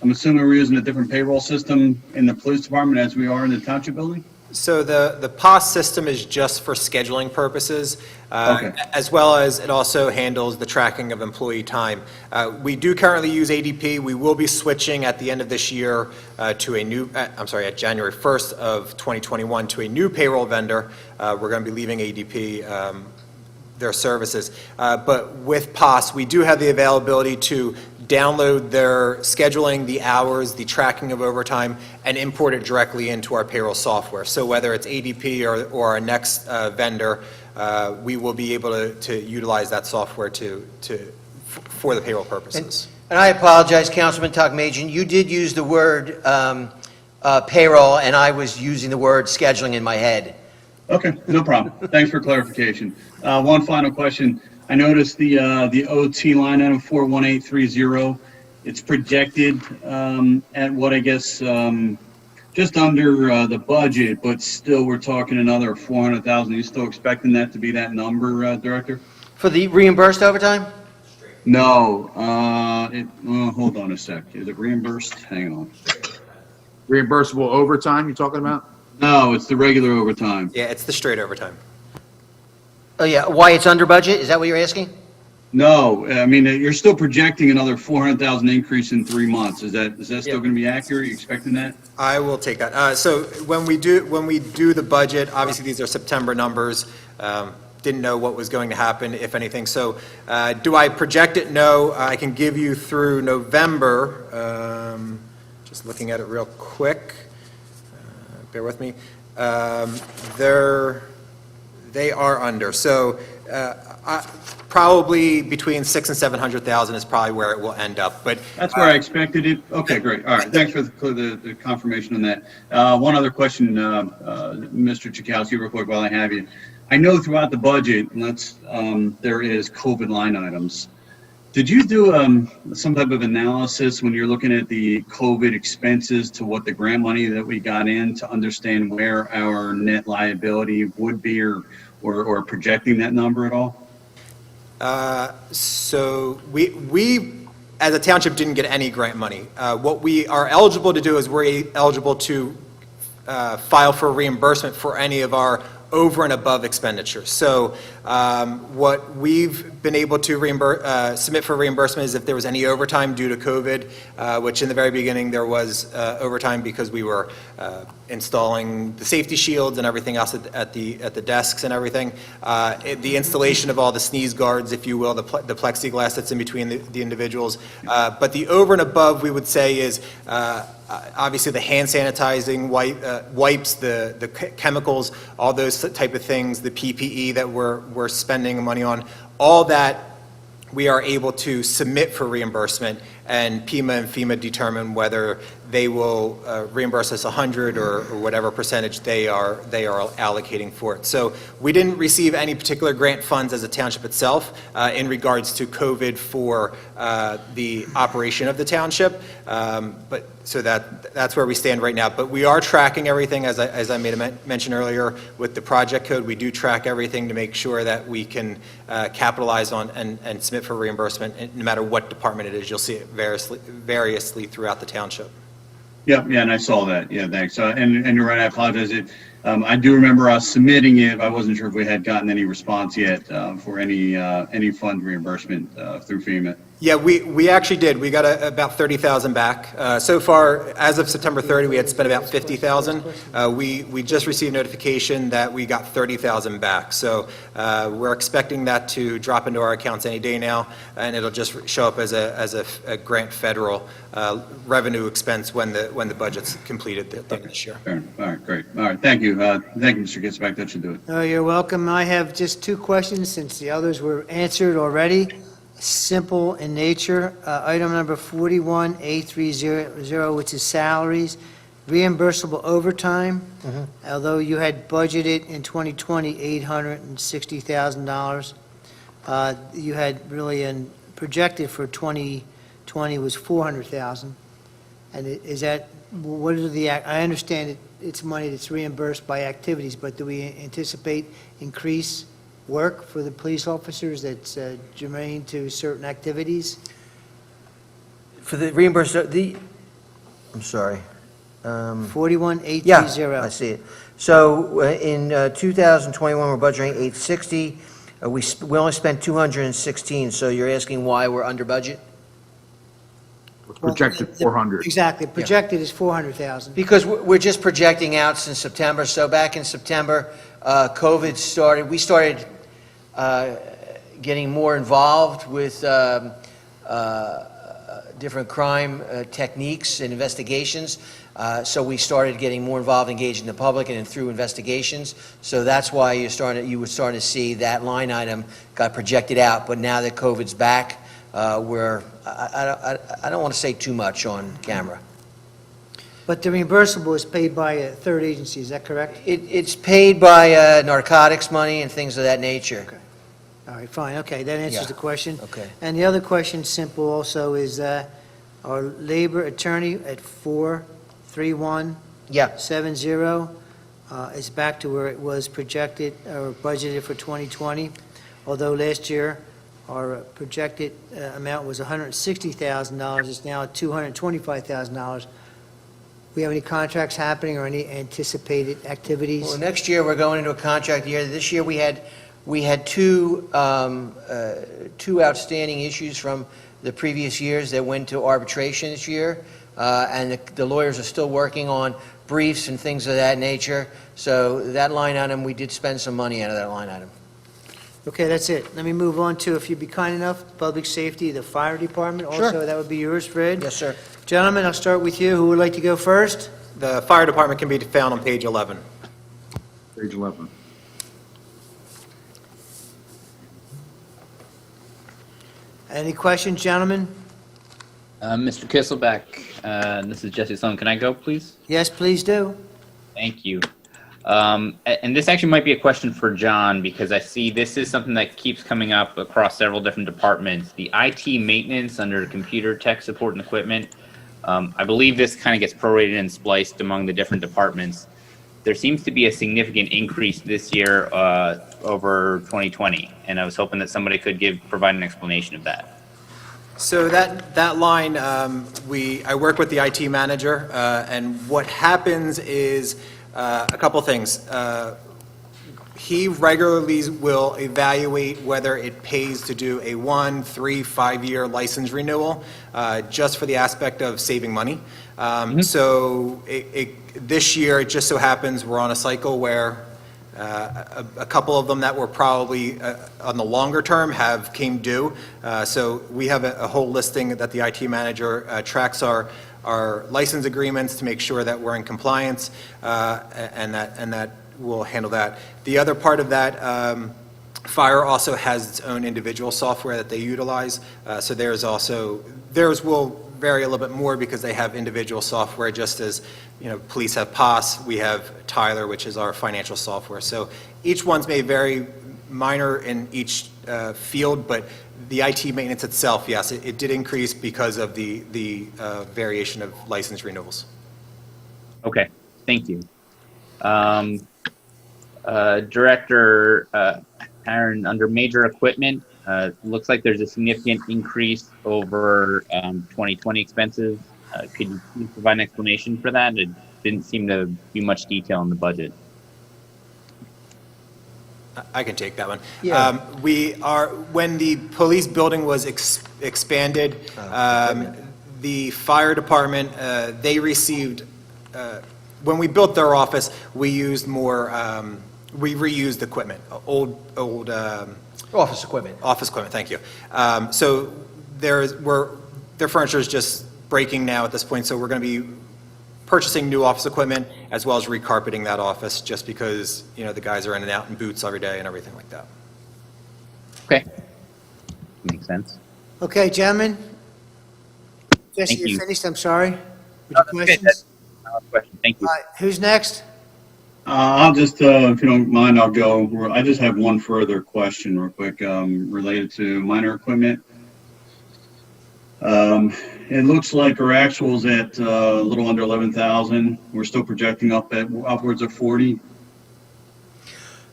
I'm assuming we're using a different payroll system in the police department as we are in the township building? So the POS system is just for scheduling purposes, Okay. as well as it also handles the tracking of employee time. We do currently use ADP. We will be switching at the end of this year to a new, at January 1st of 2021 to a new payroll vendor. We're going to be leaving ADP, their services. But with POS, we do have the availability to download their scheduling, the hours, the tracking of overtime, and import it directly into our payroll software. So whether it's ADP or our next vendor, we will be able to utilize that software for the payroll purposes. And I apologize, Councilman Talkmagian, you did use the word payroll, and I was using the word scheduling in my head. Okay, no problem. Thanks for clarification. One final question. I noticed the OT line item 41830. It's projected at what I guess just under the budget, but still we're talking another 400,000. Are you still expecting that to be that number, Director? For the reimbursed overtime? No. Hold on a sec. Is it reimbursed? Hang on. Reimbursable overtime you're talking about? No, it's the regular overtime. Yeah, it's the straight overtime. Oh, yeah, why it's under budget? Is that what you're asking? No, I mean, you're still projecting another 400,000 increase in 3 months. Is that still going to be accurate? Are you expecting that? I will take that. So when we do the budget, obviously these are September numbers. Didn't know what was going to happen, if anything. So do I project it? No. I can give you through November. Just looking at it real quick. Bear with me. They are under. So probably between 600,000 and 700,000 is probably where it will end up. But That's where I expected it. Okay, great. All right. Thanks for the confirmation on that. One other question, Mr. Chakowski, real quick while I have you. I know throughout the budget, there is COVID line items. Did you do some type of analysis when you're looking at the COVID expenses to what the grant money that we got in to understand where our net liability would be or projecting that number at all? So we, as a township, didn't get any grant money. What we are eligible to do is we're eligible to file for reimbursement for any of our over and above expenditures. So what we've been able to submit for reimbursement is if there was any overtime due to COVID, which in the very beginning there was overtime because we were installing the safety shields and everything else at the desks and everything. The installation of all the sneeze guards, if you will, the plexiglass that's in between the individuals. But the over and above, we would say, is obviously the hand sanitizing, wipes, the chemicals, all those type of things, the PPE that we're spending money on, all that we are able to submit for reimbursement, and PEMA and FEMA determine whether they will reimburse us 100 or whatever percentage they are allocating for it. So we didn't receive any particular grant funds as a township itself in regards to COVID for the operation of the township, but so that's where we stand right now. But we are tracking everything, as I made a mention earlier, with the project code. We do track everything to make sure that we can capitalize on and submit for reimbursement, no matter what department it is. You'll see it variously throughout the township. Yeah, and I saw that. Yeah, thanks. And you're right, I apologize. I do remember us submitting it. I wasn't sure if we had gotten any response yet for any fund reimbursement through FEMA. Yeah, we actually did. We got about 30,000 back. So far, as of September 30, we had spent about 50,000. We just received notification that we got 30,000 back. So we're expecting that to drop into our accounts any day now, and it'll just show up as a grant federal revenue expense when the budget's completed this year. All right, great. All right, thank you. Thank you, Mr. Gitzbeck. That should do it. Oh, you're welcome. I have just two questions since the others were answered already. Simple in nature. Item number 41A300, which is salaries, reimbursable overtime. Although you had budgeted in 2020 $860,000, you had really projected for 2020 was $400,000. And is that, what are I understand it's money that's reimbursed by activities, but do we anticipate increase work for the police officers that's germane to certain activities? For the reimbursement, I'm sorry. 41,830. Yeah, I see it. So in 2021, we're budgeting 860. We only spent 216, so you're asking why we're under budget? It's projected 400. Exactly. Projected is 400,000. Because we're just projecting out since September. So back in September, COVID started. We started getting more involved with different crime techniques and investigations. So we started getting more involved, engaging the public and through investigations. So that's why you were starting to see that line item got projected out. But now that COVID's back, I don't want to say too much on camera. But the reimbursable is paid by a third agency, is that correct? It's paid by narcotics money and things of that nature. Okay. All right, fine, okay, that answers Yeah. the question. Okay. And the other question, simple also, is our labor attorney at 43170 Yeah. is back to where it was projected or budgeted for 2020, although last year our projected amount was $160,000, it's now $225,000. We have any contracts happening or any anticipated activities? Well, next year, we're going into a contract year. This year, we had two outstanding issues from the previous years that went to arbitration this year, and the lawyers are still working on briefs and things of that nature. So that line item, we did spend some money out of that line item. Okay, that's it. Let me move on to, if you'd be kind enough, public safety, the fire department. Sure. Also, that would be yours, Fred. Yes, sir. Gentlemen, I'll start with you. Who would like to go first? The fire department can be found on page 11. Page 11. Any questions, gentlemen? Mr. Kisselbeck, this is Jesse Sloan. Can I go, please? Yes, please do. Thank you. And this actually might be a question for John, because I see this is something that keeps coming up across several different departments. The IT maintenance under computer tech support and equipment. I believe this kind of gets prorated and spliced among the different departments. There seems to be a significant increase this year over 2020, and I was hoping that somebody could provide an explanation of that. So that line, I work with the IT manager, and what happens is a couple things. He regularly will evaluate whether it pays to do a 1, 3, 5-year license renewal, just for the aspect of saving money. So this year, it just so happens we're on a cycle where a couple of them that were probably on the longer term came due. So we have a whole listing that the IT manager tracks our license agreements to make sure that we're in compliance, and that will handle that. The other part of that, Fire also has its own individual software that they utilize, so theirs will vary a little bit more because they have individual software, just as, police have POS, we have Tyler, which is our financial software. So each one's may vary minor in each field, but the IT maintenance itself, yes, it did increase because of the variation of license renewals. Okay, thank you. Director Aaron, under major equipment, looks like there's a significant increase over 2020 expenses. Could you please provide an explanation for that? It didn't seem to be much detail in the budget. I can take that one. Yeah. When the police building was expanded, the fire department, they received, when we built their office, we used more, we reused equipment, old Office equipment. office equipment, thank you. So their furniture is just breaking now at this point, so we're going to be purchasing new office equipment as well as recarpeting that office, just because, the guys are in and out in boots every day and everything like that. Okay, makes sense. Okay, gentlemen? Jesse, Thank you're you. finished, I'm sorry? With your Okay, questions? that's my last question. Thank you. All right, who's next? I'll just, if you don't mind, I'll go. I just have one further question real quick, related to minor equipment. It looks like our actuals at a little under 11,000. We're still projecting upwards of 40.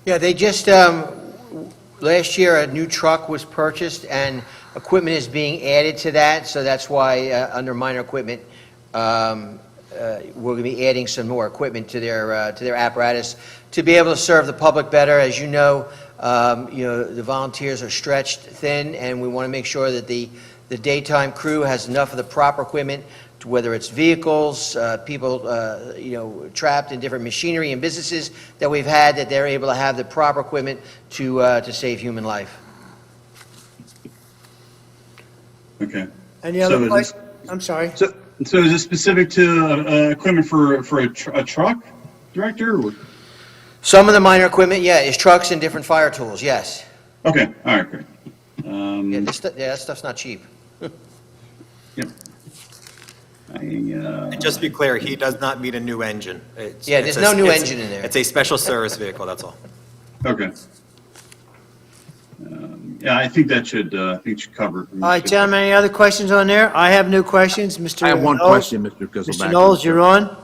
Yeah, they just, last year, a new truck was purchased, and equipment is being added to that, so that's why, under minor equipment, we're going to be adding some more equipment to their apparatus to be able to serve the public better. As you know, the volunteers are stretched thin, and we want to make sure that the daytime crew has enough of the proper equipment, to whether it's vehicles, people, trapped in different machinery and businesses that we've had, that they're able to have the proper equipment to save human life. Okay. Any other So is questions? I'm sorry. So is it specific to equipment for a truck, Director? Or? Some of the minor equipment, yeah, is trucks and different fire tools, yes. Okay, all right, great. Yeah, that stuff's not cheap. Yep. And just to be clear, he does not need a new engine. Yeah, there's no new engine in there. It's a special service vehicle, that's all. Okay. Yeah, I think that should cover it. All right, gentlemen, any other questions on there? I have no questions. Mr. I have one Knowles? question, Mr. Kizelback. Mr. Knowles, you're on.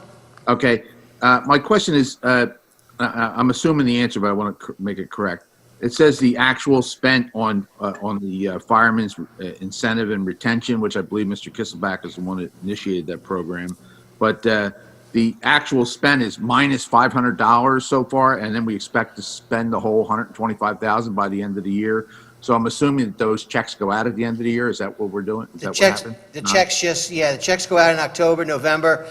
Okay, my question is, I'm assuming the answer, but I want to make it correct. It says the actual spent on the fireman's incentive and retention, which I believe Mr. Kizelback is the one that initiated that program. But the actual spend is minus $500 so far, and then we expect to spend the whole $125,000 by the end of the year. So I'm assuming that those checks go out at the end of the year. Is that what we're doing? Is that what happened? The checks go out in October, November.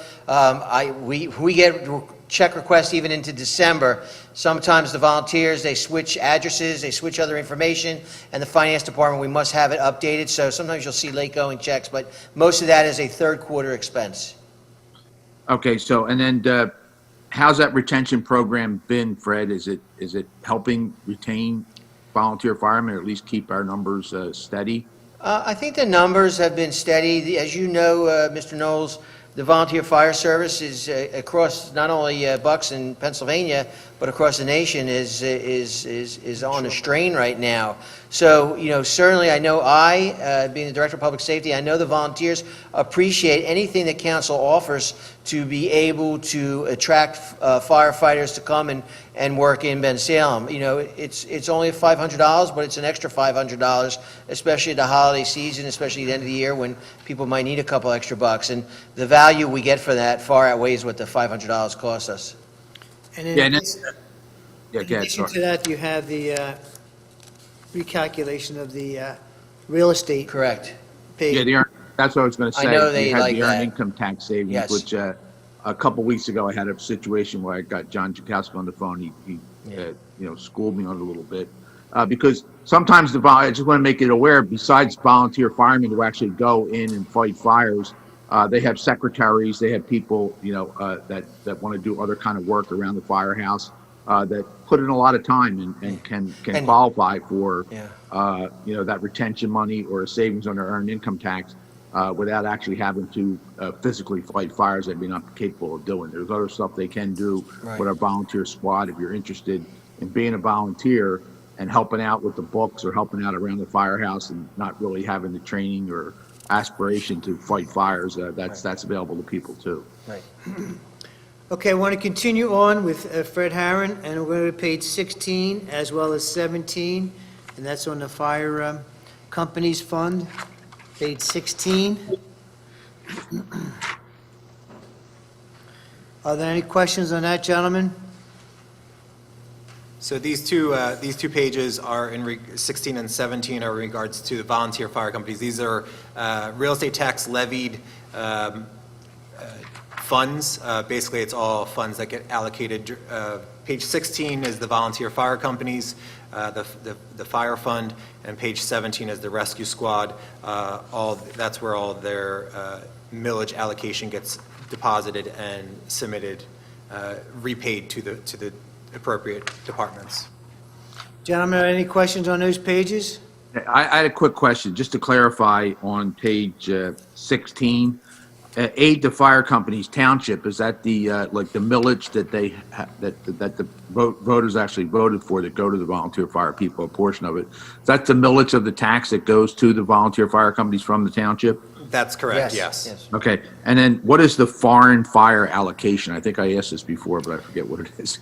We get check requests even into December. Sometimes the volunteers, they switch addresses, they switch other information, and the finance department, we must have it updated. So sometimes you'll see late going checks, but most of that is a third quarter expense. Okay, so, and then how's that retention program been, Fred? Is it helping retain volunteer firemen, or at least keep our numbers steady? I think the numbers have been steady. As you know, Mr. Knowles, the volunteer fire service is across not only Bucks and Pennsylvania, but across the nation is on a strain right now. So, certainly I know being the Director of Public Safety, I know the volunteers appreciate anything that council offers to be able to attract firefighters to come and work in Bensalem. It's only $500, but it's an extra $500, especially at the holiday season, especially at the end of the year when people might need a couple extra bucks. And the value we get for that far outweighs what the $500 costs us. And Yeah, In go ahead, addition sorry. to that, you have the recalculation of the real estate Correct. paid. Yeah, that's what I was going to I say. know they You had like the earned that. income tax savings, Yes. which a couple weeks ago, I had a situation where I got John Jakowski on the phone. He schooled me on it a little bit. Because sometimes I just want to make it aware, besides volunteer firemen who actually go in and fight fires, they have secretaries, they have people, that want to do other kind of work around the firehouse, that put in a lot of time and can And- qualify for, Yeah. that retention money or a savings on their earned income tax, without actually having to physically fight fires they'd be not capable of doing. There's other stuff they can do Right. with our volunteer squad if you're interested in being a volunteer and helping out with the books or helping out around the firehouse and not really having the training or aspiration to fight fires. That's available to people too. Right. Okay, I want to continue on with Fred Harron, and we're going to page 16 as well as 17, and that's on the fire companies fund, page 16. Are there any questions on that, gentlemen? So these two pages are 16 and 17 are in regards to the volunteer fire companies. These are real estate tax levied funds. Basically, it's all funds that get allocated. Page 16 is the volunteer fire companies, the fire fund, and page 17 is the rescue squad. That's where all their millage allocation gets deposited and submitted, repaid to the appropriate departments. Gentlemen, are any questions on those pages? I had a quick question, just to clarify on page 16. Aid to fire companies township, is that the like the millage that that the voters actually voted for that go to the volunteer fire people, a portion of it? Is that the millage of the tax that goes to the volunteer fire companies from the township? That's correct, yes. Okay, and then what is the foreign fire allocation? I think I asked this before, but I forget what it is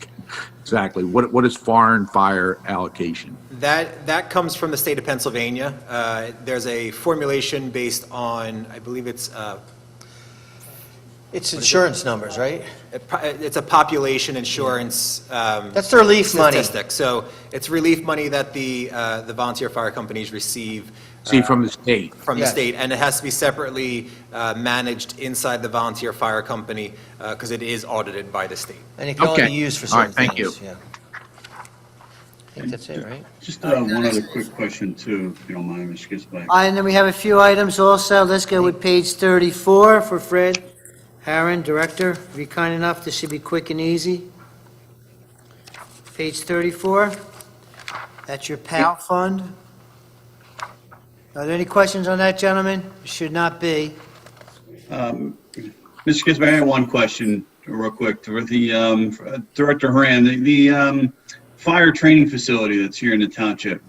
exactly. What is foreign fire allocation? That comes from the state of Pennsylvania. There's a formulation based on, I believe it's insurance numbers, right? it's a population insurance That's their relief money. statistic. So it's relief money that the volunteer fire companies receive See, from the state. from the Yes. state, and it has to be separately managed inside the volunteer fire company because it is audited by the state. And it can only Okay. be used for All right, certain thank you. things. Yeah. I think that's it, right? Just one other quick question too, if you don't mind, Mr. Gisbach. And then we have a few items also. Let's go with page 34 for Fred Harron, Director. If you're kind enough, this should be quick and easy. Page 34, that's your PAL fund. Are there any questions on that, gentlemen? Should not be. Mr. Gisbach, I have one question real quick for the Director Haran, the fire training facility that's here in the township.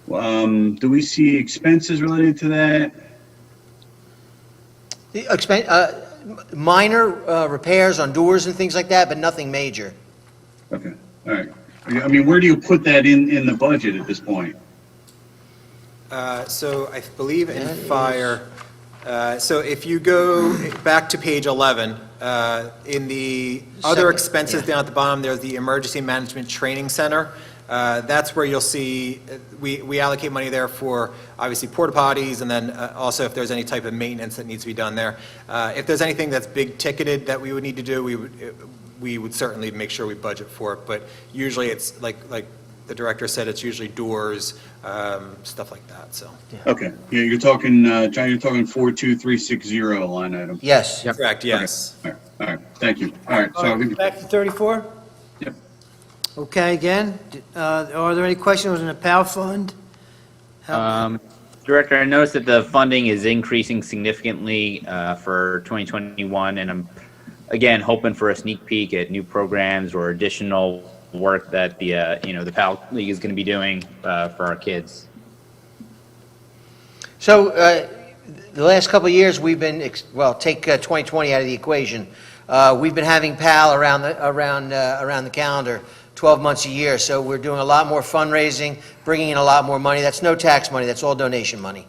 Do we see expenses related to that? The minor repairs on doors and things like that, but nothing major. Okay, all right. I mean, where do you put that in the budget at this point? So I believe in That is- fire, so if you go back to page 11, in the other Second, expenses yeah. down at the bottom, there's the Emergency Management Training Center. That's where you'll see, we allocate money there for, obviously, porta potties, and then also if there's any type of maintenance that needs to be done there. If there's anything that's big ticketed that we would need to do, we would certainly make sure we budget for it, but usually it's like the director said, it's usually doors, stuff like that, so. Okay, yeah, you're talking, John, you're talking 42360 line item. Yes. Correct, yes. All right, thank you. All right, so I'll give you. Back to 34? Yep. Okay, again, are there any questions on the PAL fund? Director, I noticed that the funding is increasing significantly for 2021, and I'm, again, hoping for a sneak peek at new programs or additional work that the PAL League is going to be doing for our kids. So the last couple of years, we've been, take 2020 out of the equation. We've been having PAL around the calendar, 12 months a year. So we're doing a lot more fundraising, bringing in a lot more money. That's no tax money. That's all donation money.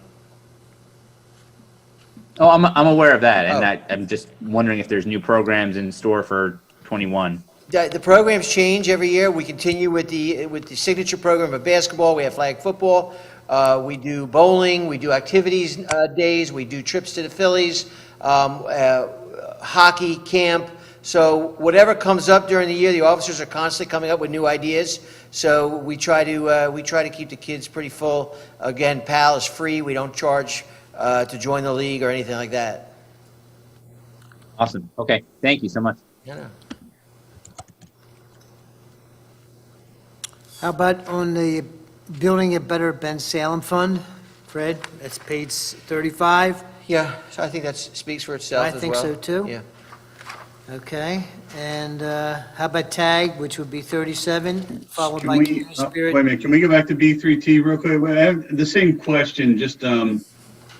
Oh, I'm aware of that, and Oh. that I'm just wondering if there's new programs in store for 21. The programs change every year. We continue with the signature program of basketball. We have flag football. We do bowling. We do activities days. We do trips to the Phillies, hockey camp. So whatever comes up during the year, the officers are constantly coming up with new ideas. So we try to keep the kids pretty full. Again, PAL is free. We don't charge to join the league or anything like that. Awesome. Okay. Thank you so much. Yeah. How about on the Building a Better Bensalem Fund? Fred, that's page 35. Yeah, so I think that speaks for itself I as well. think so, too. Yeah. Okay, and how about TAG, which would be 37, followed Can by we, Community wait a Spirit? minute, can we go back to B3T real quick? I have the same question, just, I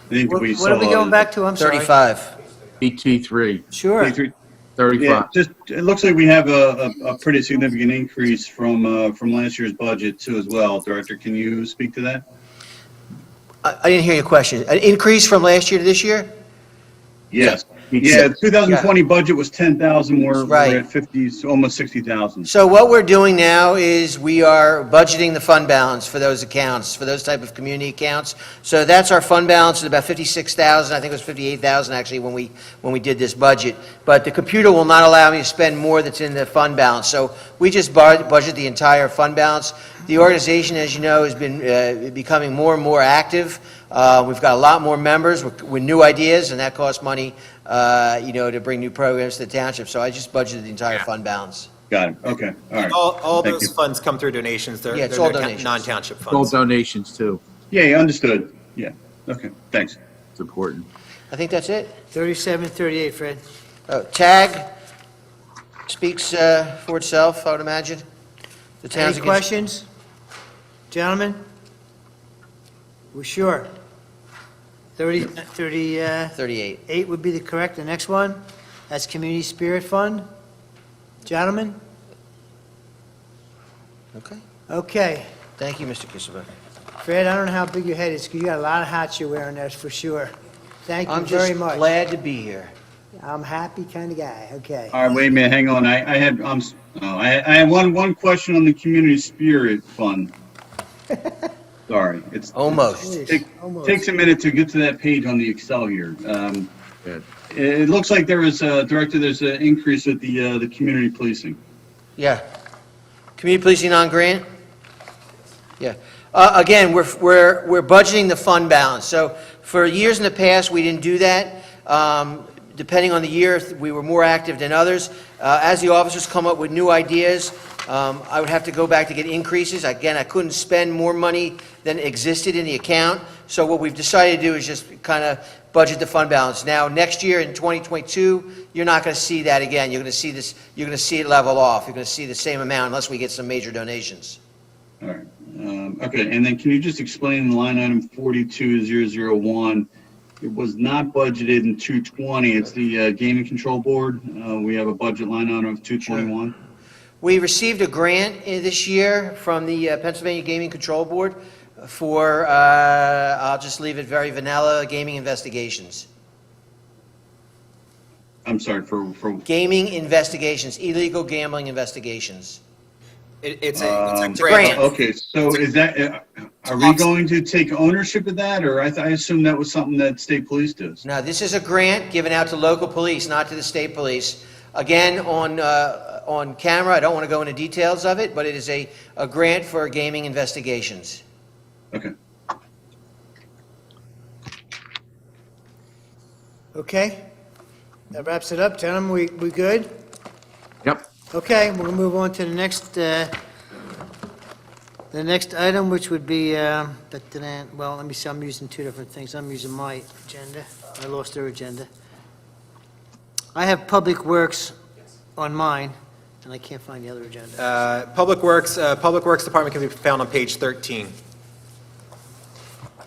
think that we saw. What are we going back to? I'm sorry. 35. BT3, Sure. B3 35. Yeah, just, it looks like we have a pretty significant increase from last year's budget too as well. Director, can you speak to that? I didn't hear your question. An increase from last year to this year? Yes. Yeah, 2020 budget was 10,000, we're Right. at 50, almost 60,000. So what we're doing now is we are budgeting the fund balance for those accounts, for those type of community accounts. So that's our fund balance at about 56,000. I think it was 58,000 actually when we did this budget. But the computer will not allow me to spend more that's in the fund balance. So we just budget the entire fund balance. The organization, as you know, has been becoming more and more active. We've got a lot more members with new ideas, and that costs money, to bring new programs to the township. So I just budgeted the entire fund balance. Got it, okay, all right. All Thank those you. funds come through donations. They're Yeah, it's they're all not donations. non-township All funds. donations too. Yeah, understood, yeah, okay, thanks. It's important. I think that's it. 37, 38, Fred. TAG speaks for itself, I would imagine. The town's Any against- questions? Gentlemen? We sure? 38 38. would be the correct. The next one, that's Community Spirit Fund. Gentlemen? Okay. Okay. Thank you, Mr. Kisselberg. Fred, I don't know how big your head is, 'cause you got a lot of hats you're wearing there, for sure. Thank you I'm very just much. glad to be here. I'm a happy kind of guy, okay. All right, wait a minute, hang on, I had one question on the Community Spirit Fund. Sorry, it's. Almost. Almost. Takes a minute to get to that page on the Excel here. Good. It looks like there was, Director, there's an increase at the community policing. Yeah. Community policing on grant? Yeah. Again, we're budgeting the fund balance. So for years in the past, we didn't do that. Depending on the year, we were more active than others. As the officers come up with new ideas, I would have to go back to get increases. Again, I couldn't spend more money than existed in the account. So what we've decided to do is just kind of budget the fund balance. Now, next year in 2022, you're not going to see that again. You're going to see this. You're going to see it level off. You're going to see the same amount unless we get some major donations. All right, okay, and then can you just explain the line item 42001? It was not budgeted in 220, it's the Gaming Control Board. We have a budget line item of 221. We received a grant this year from the Pennsylvania Gaming Control Board for, I'll just leave it very vanilla, gaming investigations. I'm sorry, for Gaming investigations, illegal gambling investigations. It's a It's a grant. Okay, so is that, are we going to take ownership of that, or I assume that was something that state police does? Now, this is a grant given out to local police, not to the state police. Again, on camera, I don't want to go into details of it, but it is a grant for gaming investigations. Okay. Okay? That wraps it up, gentlemen. We good? Yep. Okay, we'll move on to the next item, which would be, well, let me see, I'm using two different things. I'm using my agenda. I lost their agenda. I have Public Works on mine, and I can't find the other agenda. Public Works Department can be found on page 13.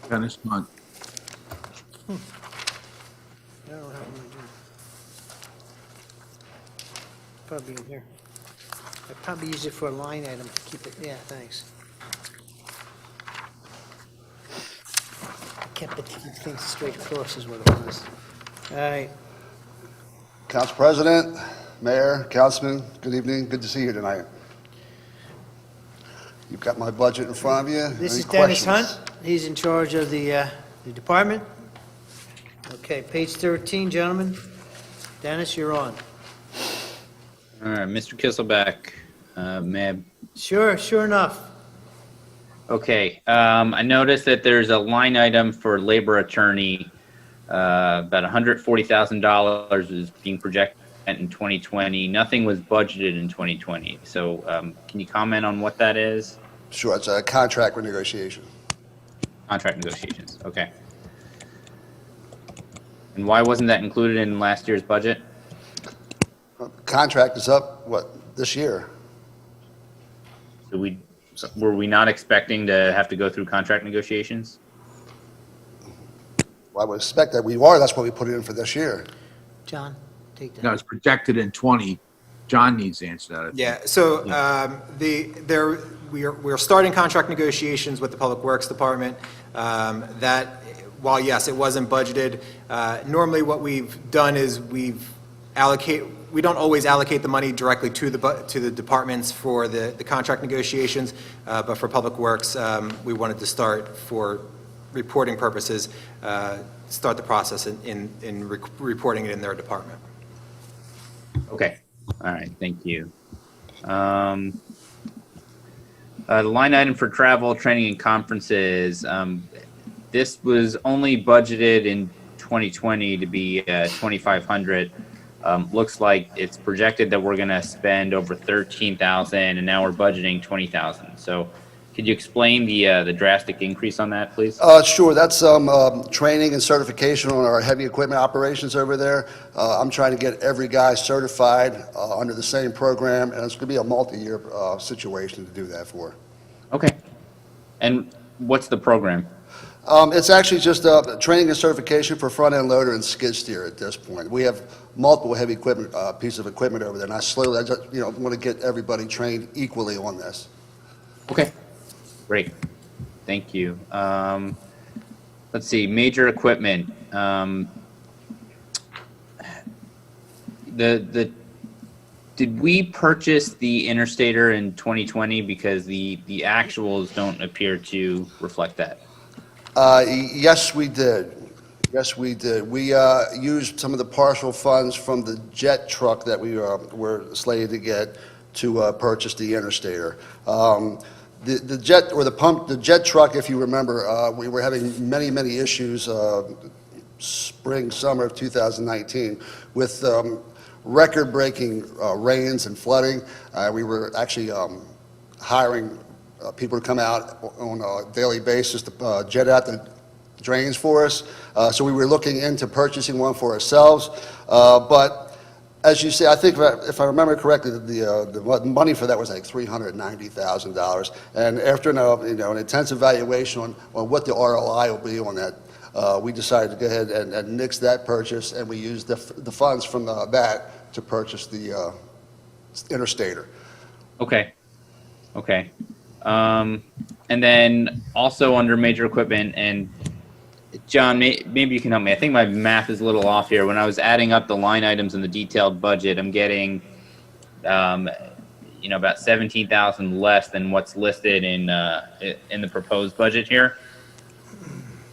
Dennis Munt. I don't have my agenda. Probably in here. I probably use it for a line item to keep it, yeah, thanks. I kept the things straight across is what it was. All right, Council President, Mayor, Councilman, good evening. Good to see you tonight. You've got my budget in front of you. This Any is Dennis questions? Hunt. He's in charge of the department. Okay, page 13, gentlemen. Dennis, you're on. All right, Mr. Kisselbeck, may Sure enough. Okay, I noticed that there's a line item for labor attorney, about $140,000 is being projected in 2020. Nothing was budgeted in 2020. So can you comment on what that is? Sure, it's a contract renegotiation. Contract negotiations, okay. And why wasn't that included in last year's budget? Contract is up, this year? So were we not expecting to have to go through contract negotiations? Well, I would expect that we are. That's what we put it in for this year. John, take that. No, it's projected in 20. John needs to answer that. Yeah, so we're starting contract negotiations with the Public Works Department. That, while yes, it wasn't budgeted, normally what we've done is we don't always allocate the money directly to the departments for the contract negotiations, but for Public Works, we wanted to start, for reporting purposes, start the process in reporting it in their department. Okay, all right, thank you. The line item for travel, training, and conferences, this was only budgeted in 2020 to be $2,500. Looks like it's projected that we're going to spend over $13,000, and now we're budgeting $20,000. So, could you explain the drastic increase on that, please? Sure, that's training and certification on our heavy equipment operations over there. I'm trying to get every guy certified under the same program, and it's going to be a multi-year situation to do that for. Okay. And what's the program? It's actually just training and certification for front-end loader and skid steer at this point. We have multiple heavy equipment, pieces of equipment over there, and I just, want to get everybody trained equally on this. Okay, great. Thank you. Let's see, major equipment. Did we purchase the Interstater in 2020? Because the actuals don't appear to reflect that. Yes, we did. Yes, we did. We used some of the partial funds from the jet truck that we were slated to get to purchase the Interstater. The jet or the jet truck, if you remember, we were having many issues spring, summer of 2019 with record-breaking rains and flooding. We were actually hiring people to come out on a daily basis to jet out the drains for us. So we were looking into purchasing one for ourselves. But as you say, I think if I remember correctly, the money for that was like $390,000. And after an intense evaluation on what the ROI will be on that, we decided to go ahead and nix that purchase, and we used the funds from that to purchase the Interstater. Okay. Okay. And then also under major equipment, and John, maybe you can help me. I think my math is a little off here. When I was adding up the line items in the detailed budget, I'm getting, about 17,000 less than what's listed in the proposed budget here.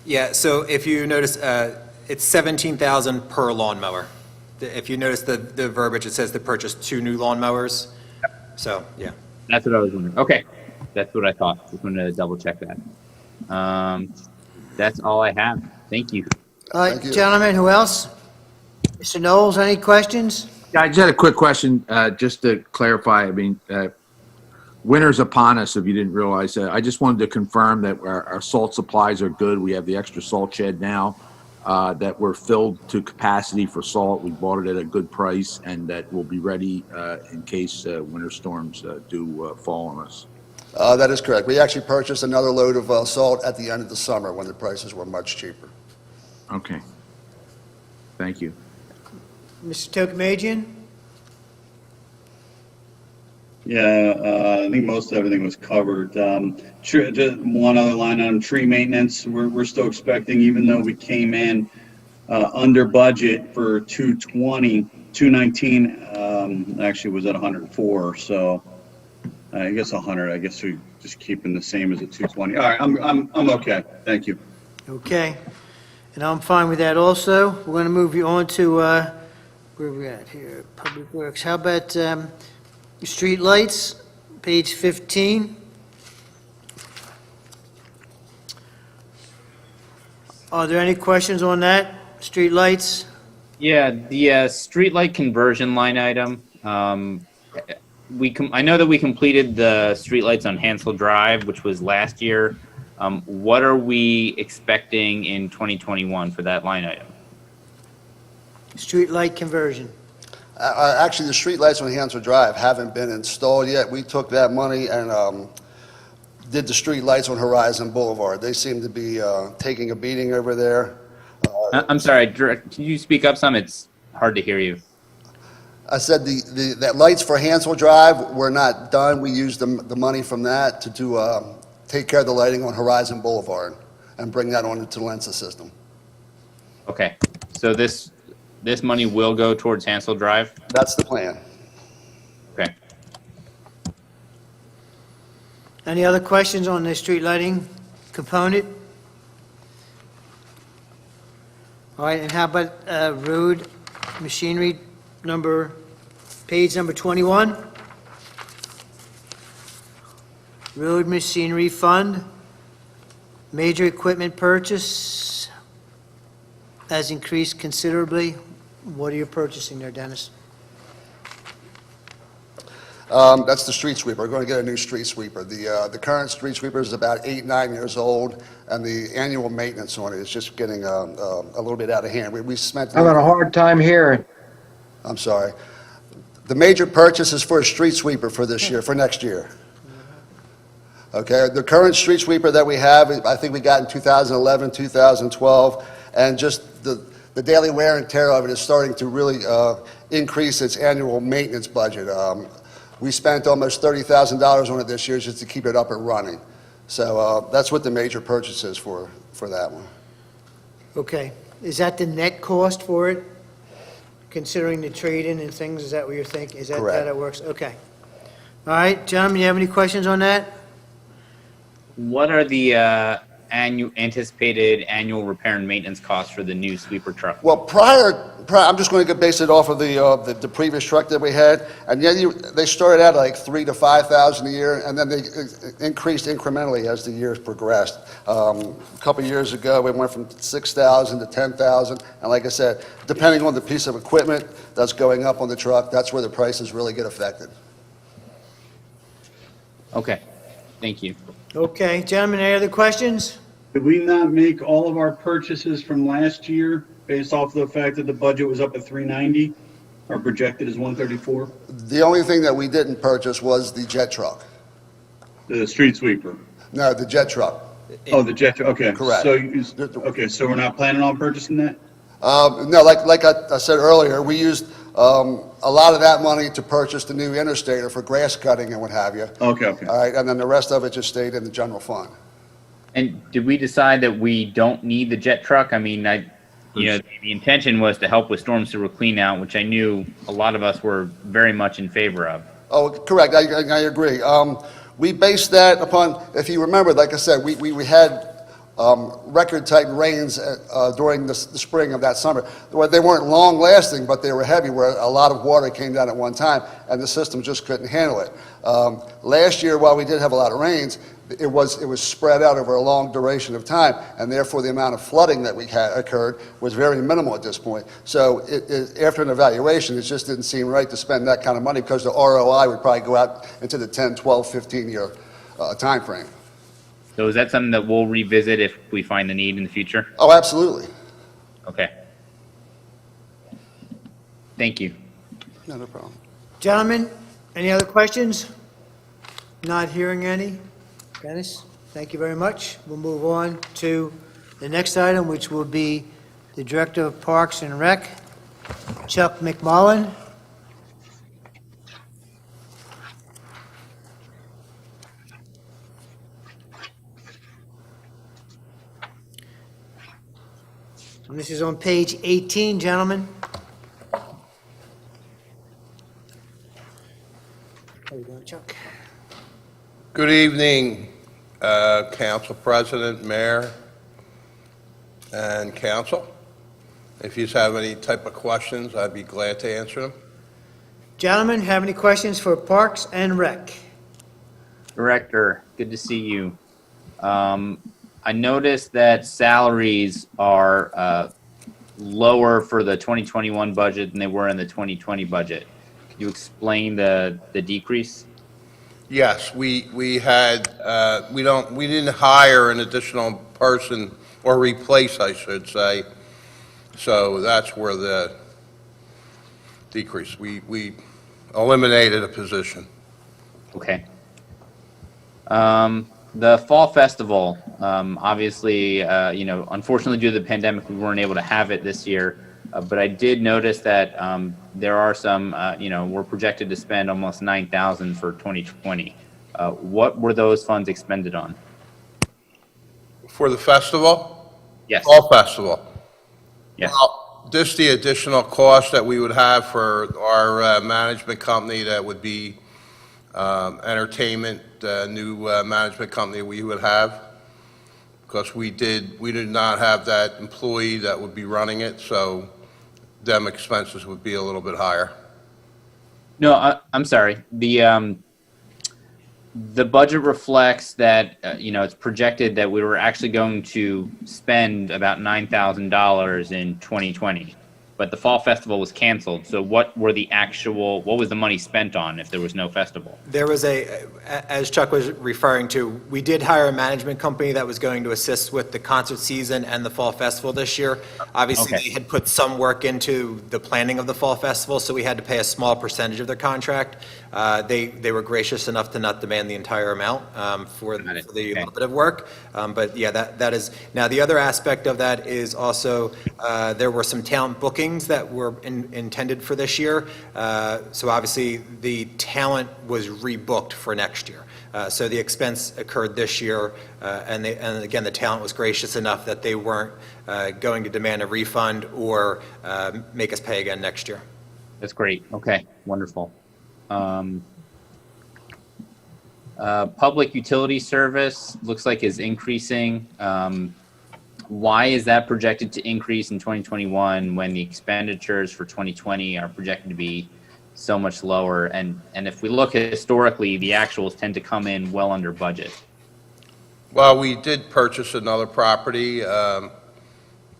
Yeah, so if you notice, it's 17,000 per lawnmower. If you notice the verbiage, it says to purchase 2 new lawnmowers. So, yeah. That's what I was wondering. Okay, that's what I thought. Just wanted to double check that. That's all I have. Thank you. All right, Thank you. gentlemen, who else? Mr. Knowles, any questions? Yeah, I just had a quick question, just to clarify. I mean, winter's upon us, if you didn't realize that. I just wanted to confirm that our salt supplies are good. We have the extra salt shed now, that we're filled to capacity for salt. We bought it at a good price, and that we'll be ready in case winter storms do fall on us. That is correct. We actually purchased another load of salt at the end of the summer when the prices were much cheaper. Okay. Thank you. Mr. Tokamajian? Yeah, I think most everything was covered. Just one other line on tree maintenance. We're still expecting, even though we came in under budget for 219, actually was at 104, so I guess 100, I guess we just keeping the same as a 220. All right, I'm okay. Thank you. Okay, and I'm fine with that also. We're going to move you on to, where are we at here? Public Works. How about street lights, page 15? Are there any questions on that? Street lights? Yeah, the streetlight conversion line item. I know that we completed the streetlights on Hansel Drive, which was last year. What are we expecting in 2021 for that line item? Street light conversion. Actually, the streetlights on Hansel Drive haven't been installed yet. We took that money and did the streetlights on Horizon Boulevard. They seem to be taking a beating over there. I'm sorry, can you speak up some? It's hard to hear you. I said that lights for Hansel Drive were not done. We used the money from that to take care of the lighting on Horizon Boulevard and bring that on into the Lensa system. Okay, so this money will go towards Hansel Drive? That's the plan. Okay. Any other questions on the street lighting component? All right, and how about road machinery page number 21? Road machinery fund, major equipment purchase has increased considerably. What are you purchasing there, Dennis? That's the street sweeper. We're going to get a new street sweeper. The current street sweeper is about 8-9 years old, and the annual maintenance on it is just getting a little bit out of hand. We spent. Having a hard time hearing. I'm sorry. The major purchase is for a street sweeper for this year, for next year. Okay, the current street sweeper that we have, I think we got in 2011, 2012, and just the daily wear and tear of it is starting to really increase its annual maintenance budget. We spent almost $30,000 on it this year just to keep it up and running. So that's what the major purchase is for that one. Okay, is that the net cost for it? Considering the trade-in and things, is that what you're thinking? Is that how Correct. that works? Okay. All right, gentlemen, you have any questions on that? What are the anticipated annual repair and maintenance costs for the new sweeper truck? Well, prior I'm just going to base it off of the previous truck that we had, and they started out like $3,000 to $5,000 a year, and then they increased incrementally as the years progressed. A couple of years ago, we went from $6,000 to $10,000, and like I said, depending on the piece of equipment that's going up on the truck, that's where the prices really get affected. Okay, thank you. Okay, gentlemen, any other questions? Did we not make all of our purchases from last year based off the fact that the budget was up at 390? Our projected is 134? The only thing that we didn't purchase was the jet truck. The street sweeper? No, the jet truck. Oh, the jet, okay. Correct. Okay, so we're not planning on purchasing that? No, like I said earlier, we used a lot of that money to purchase the new interstater for grass cutting and what have you. Okay. All right, and then the rest of it just stayed in the general fund. And did we decide that we don't need the jet truck? I mean, the intention was to help with storm sewer clean out, which I knew a lot of us were very much in favor of. Oh, correct, I agree. We based that upon, if you remember, like I said, we had record-type rains during the spring of that summer. They weren't long-lasting, but they were heavy, where a lot of water came down at one time, and the system just couldn't handle it. Last year, while we did have a lot of rains, it was spread out over a long duration of time, and therefore the amount of flooding that we had occurred was very minimal at this point. So after an evaluation, it just didn't seem right to spend that kind of money, because the ROI would probably go out into the 10, 12, 15-year time frame. So is that something that we'll revisit if we find the need in the future? Oh, absolutely. Okay. Thank you. No problem. Gentlemen, any other questions? Not hearing any. Dennis, thank you very much. We'll move on to the next item, which will be the Director of Parks and Rec, Chuck Mcmullen. And this is on page 18, gentlemen. How you doing, Chuck? Good evening, Council President, Mayor, and Council. If you have any type of questions, I'd be glad to answer them. Gentlemen, have any questions for Parks and Rec? Director, good to see you. I noticed that salaries are lower for the 2021 budget than they were in the 2020 budget. Could you explain the decrease? Yes, we had, we didn't hire an additional person, or replace, I should say, so that's where the decrease. We eliminated a position. Okay. The Fall Festival, obviously, unfortunately due to the pandemic, we weren't able to have it this year. But I did notice that there are some, we're projected to spend almost $9,000 for 2020. What were those funds expended on? For the festival? Yes. Fall Festival? Yes. Well, just the additional cost that we would have for our management company, that would be entertainment, new management company we would have, because we did not have that employee that would be running it, so them expenses would be a little bit higher. No, I'm sorry. The budget reflects that, it's projected that we were actually going to spend about $9,000 in 2020, but the Fall Festival was canceled. So what was the money spent on if there was no festival? There was as Chuck was referring to, we did hire a management company that was going to assist with the concert season and the Fall Festival this year. Obviously, Okay. they had put some work into the planning of the Fall Festival, so we had to pay a small percentage of their contract. They were gracious enough to not demand the entire amount for the Okay. little bit of work. But yeah, that is, now the other aspect of that is also, there were some talent bookings that were intended for this year. So obviously, the talent was rebooked for next year. So the expense occurred this year, and again, the talent was gracious enough that they weren't going to demand a refund or make us pay again next year. That's great. Okay, wonderful. Public utility service looks like is increasing. Why is that projected to increase in 2021 when the expenditures for 2020 are projected to be so much lower? And if we look historically, the actuals tend to come in well under budget. Well, we did purchase another property up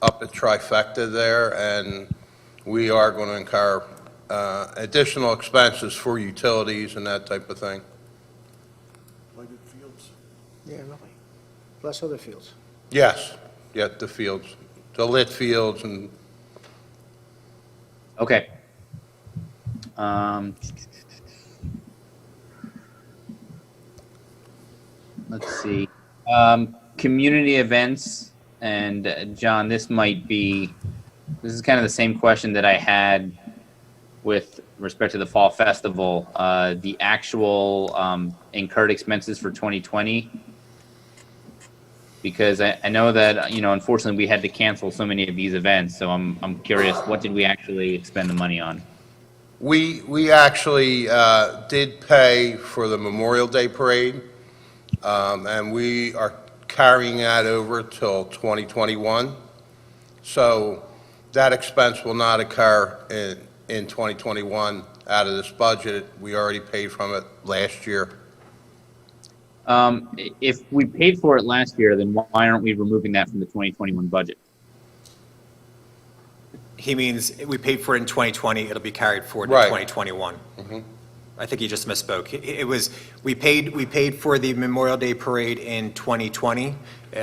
at Trifecta there, and we are going to incur additional expenses for utilities and that type of thing. Yeah, really. Plus other fields. Yes, yeah, the fields, the lit fields, and Okay. Let's see. Community events, and John, this is kind of the same question that I had with respect to the Fall Festival. The actual incurred expenses for 2020, because I know that, unfortunately we had to cancel so many of these events. So I'm curious, what did we actually spend the money on? we actually did pay for the Memorial Day Parade, and we are carrying that over till 2021. So that expense will not occur in 2021 out of this budget. We already paid from it last year. If we paid for it last year, then why aren't we removing that from the 2021 budget? He means we paid for it in 2020, it'll be carried forward to Right. 2021. I think he just misspoke. It was, we paid for the Memorial Day Parade in 2020.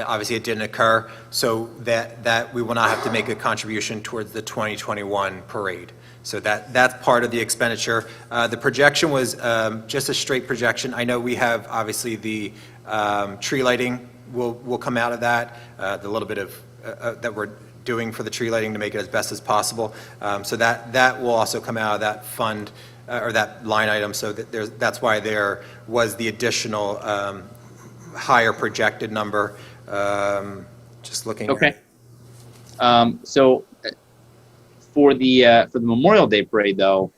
Obviously, it didn't occur, so that we will not have to make a contribution towards the 2021 parade. So that's part of the expenditure. The projection was just a straight projection. I know we have, obviously, the tree lighting will come out of that, the little bit of, that we're doing for the tree lighting to make it as best as possible. So that will also come out of that fund, or that line item, so that that's why there was the additional higher projected number. Just looking. Okay. So for the Memorial Day Parade, though,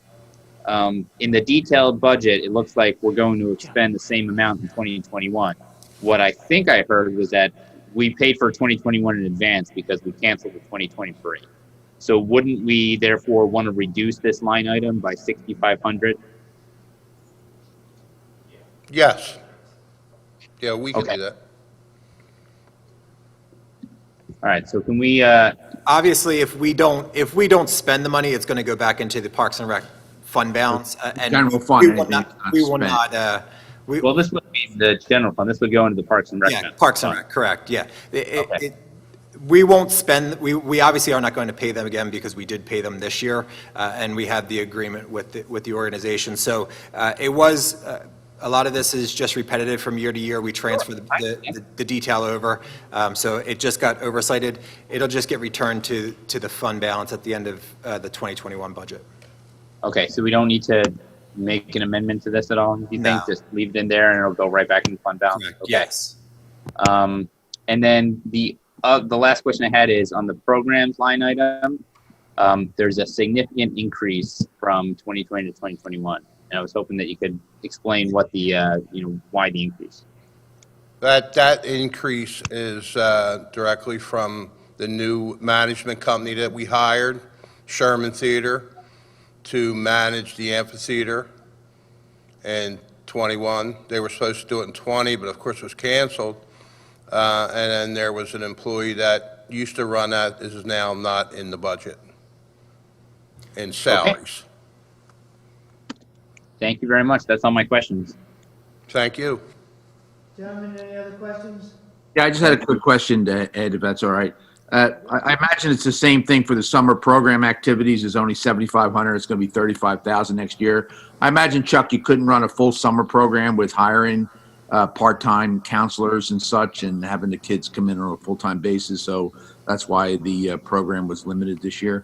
In the detailed budget, it looks like we're going to expend the same amount in 2021. What I think I heard was that we paid for 2021 in advance because we canceled the 2023. So wouldn't we therefore want to reduce this line item by 6,500? Yes. Yeah, we can Okay. do that. All right, so can we, Obviously, if we don't spend the money, it's going to go back into the Parks and Rec fund balance. And General fund, we will anything not, that's not we will spent. not, well, this would be the general fund. This would go into the Parks and Rec. yeah, fund. Parks and Rec, correct, yeah. Okay. We won't spend, we obviously are not going to pay them again because we did pay them this year, and we had the agreement with the organization. So it was, a lot of this is just repetitive from year to year. We transfer the detail over, so it just got oversighted. It'll just get returned to the fund balance at the end of the 2021 budget. Okay, so we don't need to make an amendment to this at all, you No. think? Just leave it in there and it'll go right back into fund balance? Correct, Okay. yes. And then the last question I had is on the programs line item. There's a significant increase from 2020 to 2021. And I was hoping that you could explain what the, why the increase. That increase is directly from the new management company that we hired, Sherman Theater, to manage the amphitheater in 21. They were supposed to do it in 20, but of course it was canceled. And then there was an employee that used to run that, is now not in the budget in salaries. Thank you very much. That's all my questions. Thank you. Gentlemen, any other questions? Yeah, I just had a quick question to Ed, if that's all right. I imagine it's the same thing for the summer program activities. It's only 7,500. It's going to be 35,000 next year. I imagine, Chuck, you couldn't run a full summer program with hiring part-time counselors and such and having the kids come in on a full-time basis. So that's why the program was limited this year.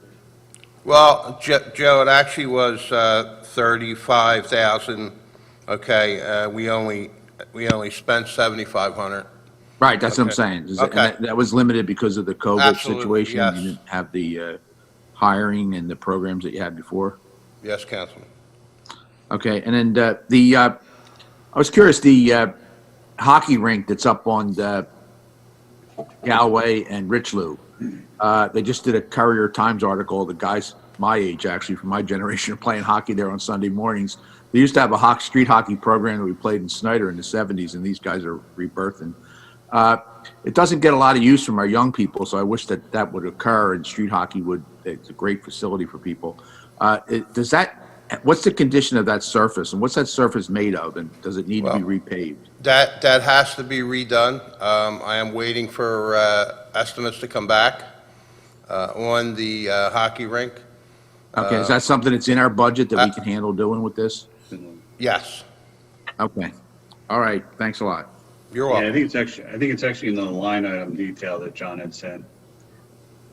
Well, Joe, it actually was 35,000. Okay, we only spent 7,500. Right, that's what I'm Okay. saying. And Okay. that was limited because of the COVID Absolutely, situation. yes. You didn't have the hiring and the programs that you had before. Yes, Councilman. Okay, and then I was curious, the hockey rink that's up on Galway and Richelieu, they just did a Courier Times article. The guys my age, actually, from my generation, are playing hockey there on Sunday mornings. They used to have a street hockey program that we played in Snyder in the 70s, and these guys are rebirthing. It doesn't get a lot of use from our young people, so I wish that would occur, and street hockey it's a great facility for people. What's the condition of that surface, and what's that surface made of, and does it need to be repaved? That has to be redone. I am waiting for estimates to come back on the hockey rink. Okay, is that something that's in our budget that we can handle doing with this? Yes, Okay, all right, thanks a lot. you're Yeah, welcome. I think it's actually in the line item detail that John had sent.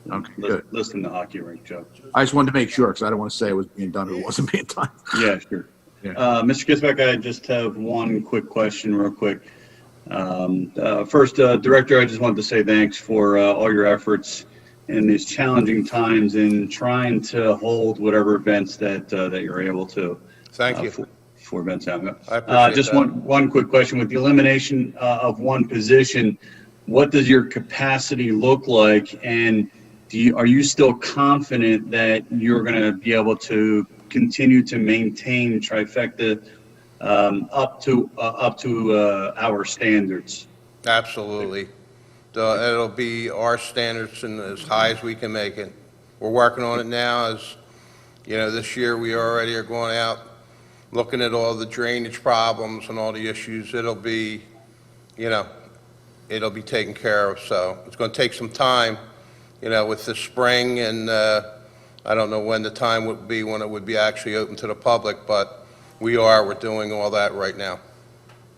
Okay, good. Listing the hockey rink, Joe. I just wanted to make sure, because I don't want to say it was being done if it wasn't being done. Yeah, sure. Yeah. Mr. Gisbeck, I just have one quick question real quick. First, Director, I just wanted to say thanks for all your efforts in these challenging times in trying to hold whatever events that you're able to. Thank you. For Bensalem. I appreciate Just that. one quick question. With the elimination of one position, what does your capacity look like? And are you still confident that you're going to be able to continue to maintain trifecta up to our standards? Absolutely. It'll be our standards and as high as we can make it. We're working on it now. As you know, this year we already are going out, looking at all the drainage problems and all the issues. It'll be taken care of. So it's going to take some time, with the spring, and I don't know when the time would be when it would be actually open to the public, but we're doing all that right now.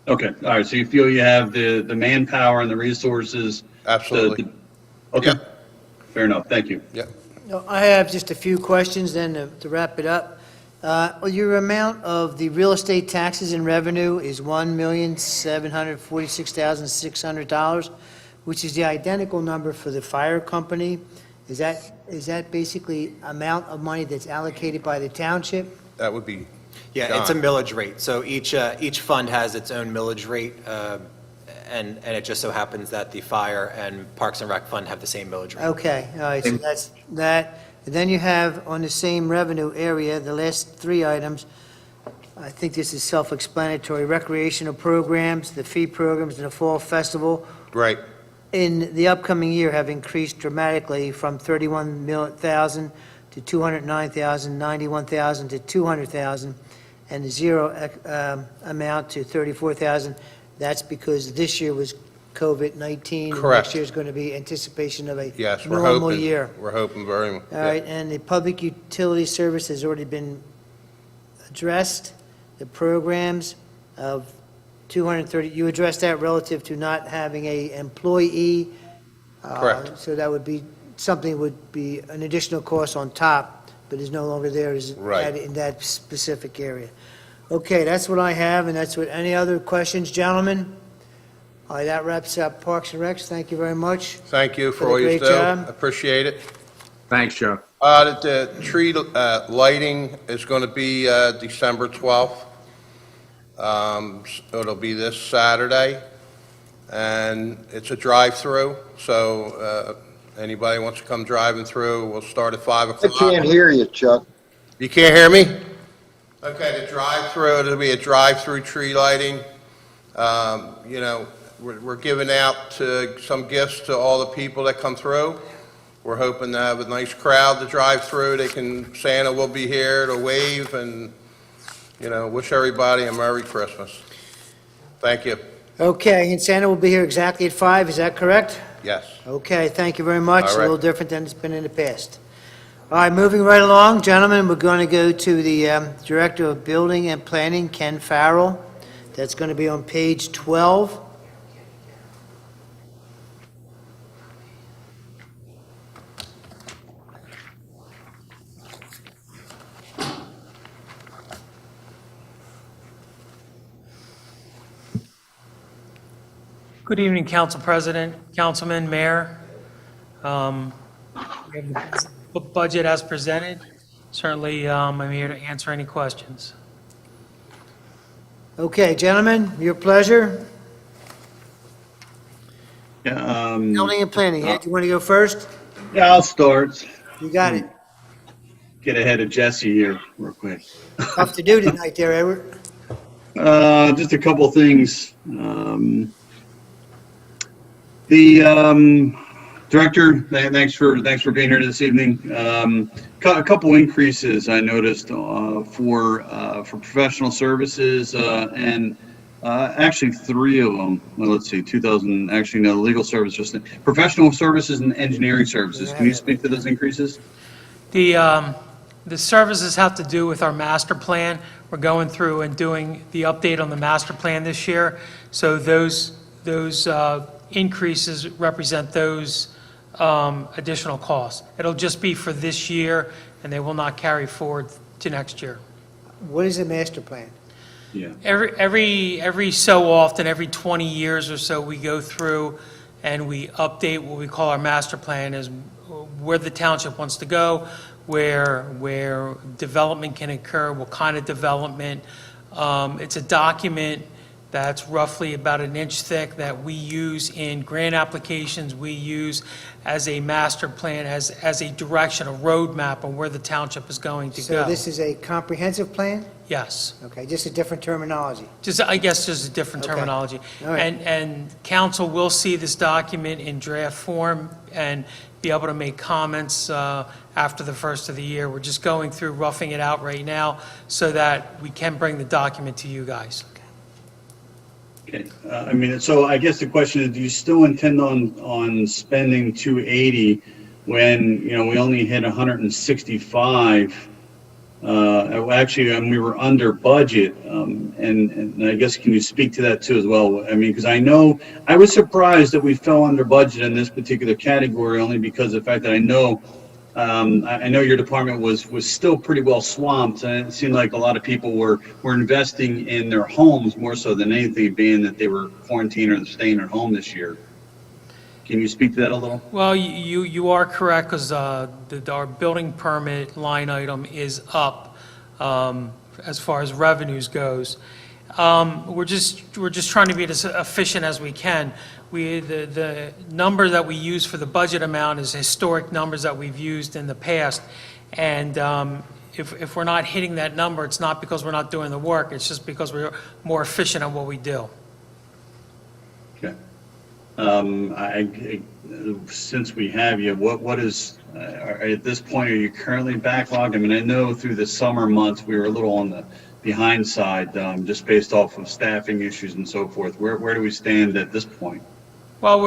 Okay, all right, so you feel you have the manpower and the resources? Absolutely. Okay, Yep. fair enough, thank you. Yep. No, I have just a few questions then to wrap it up. Your amount of the real estate taxes and revenue is $1,746,600, which is the identical number for the fire company. Is that basically amount of money that's allocated by the township? That would be Yeah, it's a John. millage rate. So each fund has its own millage rate, and it just so happens that the fire and Parks and Rec fund have the same millage rate. Okay, all right, so that's that. And then you have on the same revenue area, the last three items, I think this is self-explanatory, recreational programs, the fee programs, and the fall festival Right. in the upcoming year have increased dramatically from 31,000 to 209,000, 91,000 to 200,000, and the zero amount to 34,000. That's because this year was COVID-19. Correct. Next year is going to be anticipation of a Yes, we're normal hoping. year. We're hoping very much. All right, and the public utility service has already been addressed, the programs of 230, you addressed that relative to not having a employee. Correct. So that would be, something would be an additional cost on top, but is no longer there is Right. in that specific area. Okay, that's what I have, and that's what, any other questions, gentlemen? All right, that wraps up Parks and Recs. Thank you very much. Thank you Did for a all you great do. job. Appreciate it. Thanks, Chuck. The tree lighting is going to be December 12th. It'll be this Saturday, and it's a drive-through, so anybody wants to come driving through, we'll start at 5 I o'clock. can't hear you, Chuck. You can't hear me? Okay, the drive-through, it'll be a drive-through tree lighting. You know, we're giving out some gifts to all the people that come through. We're hoping to have a nice crowd to drive through. Santa will be here to wave and, you know, wish everybody a Merry Christmas. Thank you. Okay, and Santa will be here exactly at 5, is that correct? Yes. Okay, thank you very much. All A right. little different than it's been in the past. All right, moving right along, gentlemen, we're going to go to the Director of Building and Planning, Ken Farrell. That's going to be on page 12. Good evening, Council President, Councilman, Mayor. We have the budget as presented. Certainly, I'm here to answer any questions. Okay, gentlemen, your pleasure. Yeah, Building and Planning, Ed, you want to go first? yeah, I'll start. You got it. Get ahead of Jesse here real quick. Tough to do tonight there, Edward. Just a couple things. The director, thanks for being here this evening. A couple increases I noticed for professional services and actually three of them. Well, let's see, 2000. Actually, no, legal services, professional services, and engineering services. Can you speak to those increases? The services have to do with our master plan. We're going through and doing the update on the master plan this year. So those increases represent those additional costs. It'll just be for this year, and they will not carry forward to next year. What is a master plan? Yeah. Every so often, every 20 years or so, we go through and we update what we call our master plan, is where the township wants to go, where development can occur, what kind of development. It's a document that's roughly about an inch thick that we use in grant applications. We use as a master plan, as a direction, a roadmap on where the township is going to go. So this is a comprehensive plan? Yes. Okay, just a different terminology. I guess just a different Okay. terminology. All right. And council will see this document in draft form and be able to make comments after the first of the year. We're just going through roughing it out right now so that we can bring the document to you guys. Okay. I mean, so I guess the question is, do you still intend on spending 280 when, you know, we only hit 165? Actually, we were under budget, and I guess, can you speak to that too as well? I mean, because I was surprised that we fell under budget in this particular category, only because of the fact that I know your department was still pretty well swamped, and it seemed like a lot of people were investing in their homes more so than anything, being that they were quarantined or staying at home this year. Can you speak to that a little? Well, you are correct, because our building permit line item is up as far as revenues goes. We're just trying to be as efficient as we can. The number that we use for the budget amount is historic numbers that we've used in the past. And if we're not hitting that number, it's not because we're not doing the work, it's just because we're more efficient at what we do. Okay. Since we have you, what is, at this point, are you currently backlogged? I mean, I know through the summer months, we were a little on the behind side, just based off of staffing issues and so forth. Where do we stand at this point? Well,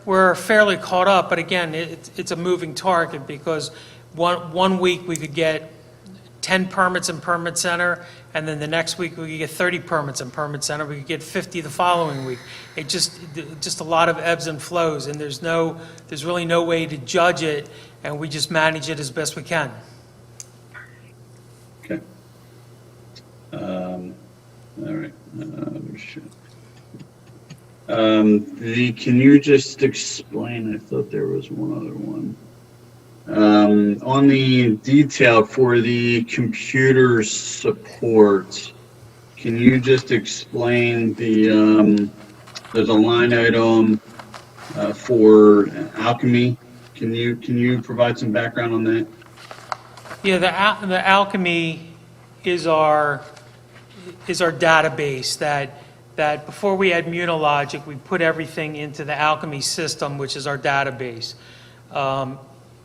we're fairly caught up, but again, it's a moving target because one week we could get 10 permits in Permit Center, and then the next week we could get 30 permits in Permit Center. We could get 50 the following week. It just a lot of ebbs and flows, and there's really no way to judge it, and we just manage it as best we can. Okay. All right. Can you just explain, I thought there was one other one. On the detail for the computer support, can you just explain there's a line item for Alchemy. Can you provide some background on that? Yeah, the Alchemy is our database that before we had Munologic, we put everything into the Alchemy system, which is our database.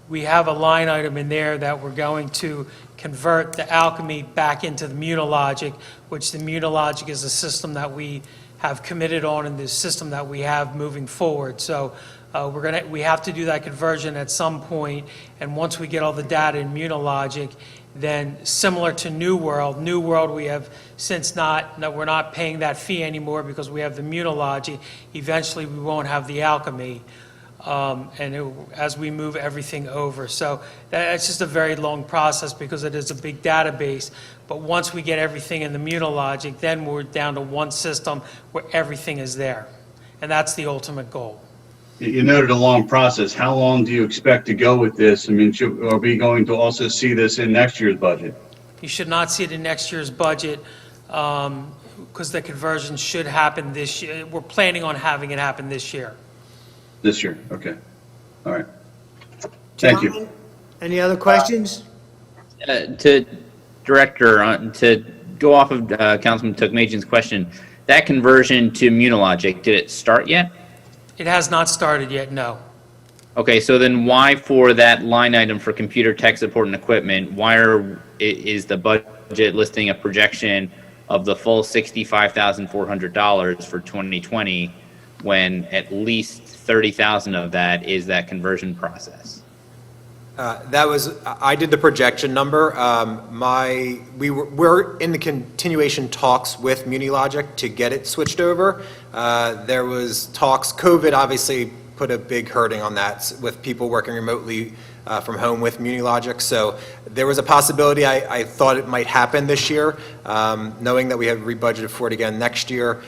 We have a line item in there that we're going to convert the Alchemy back into the Munologic, which the Munologic is a system that we have committed on and the system that we have moving forward. So we have to do that conversion at some point, and once we get all the data in Munologic, then similar to New World we have since we're not paying that fee anymore because we have the Munologic. Eventually we won't have the Alchemy. As we move everything over. So that's just a very long process because it is a big database. But once we get everything in the Munologic, then we're down to one system where everything is there. And that's the ultimate goal. You noted a long process. How long do you expect to go with this? I mean, are we going to also see this in next year's budget? You should not see it in next year's budget because the conversion should happen this year. We're planning on having it happen this year. This year, okay. All right. Thank you. Gentlemen, any other questions? To Director, to go off of Councilman Tukmajian's question, that conversion to Munologic, did it start yet? It has not started yet, no. Okay, so then why for that line item for computer tech support and equipment, is the budget listing a projection of the full $65,400 for 2020 when at least 30,000 of that is that conversion process? I did the projection number. We're in the continuation talks with Munologic to get it switched over. There was talks, COVID obviously put a big hurting on that with people working remotely from home with Munologic. So there was a possibility I thought it might happen this year, knowing that we had rebudgeted for it again next year.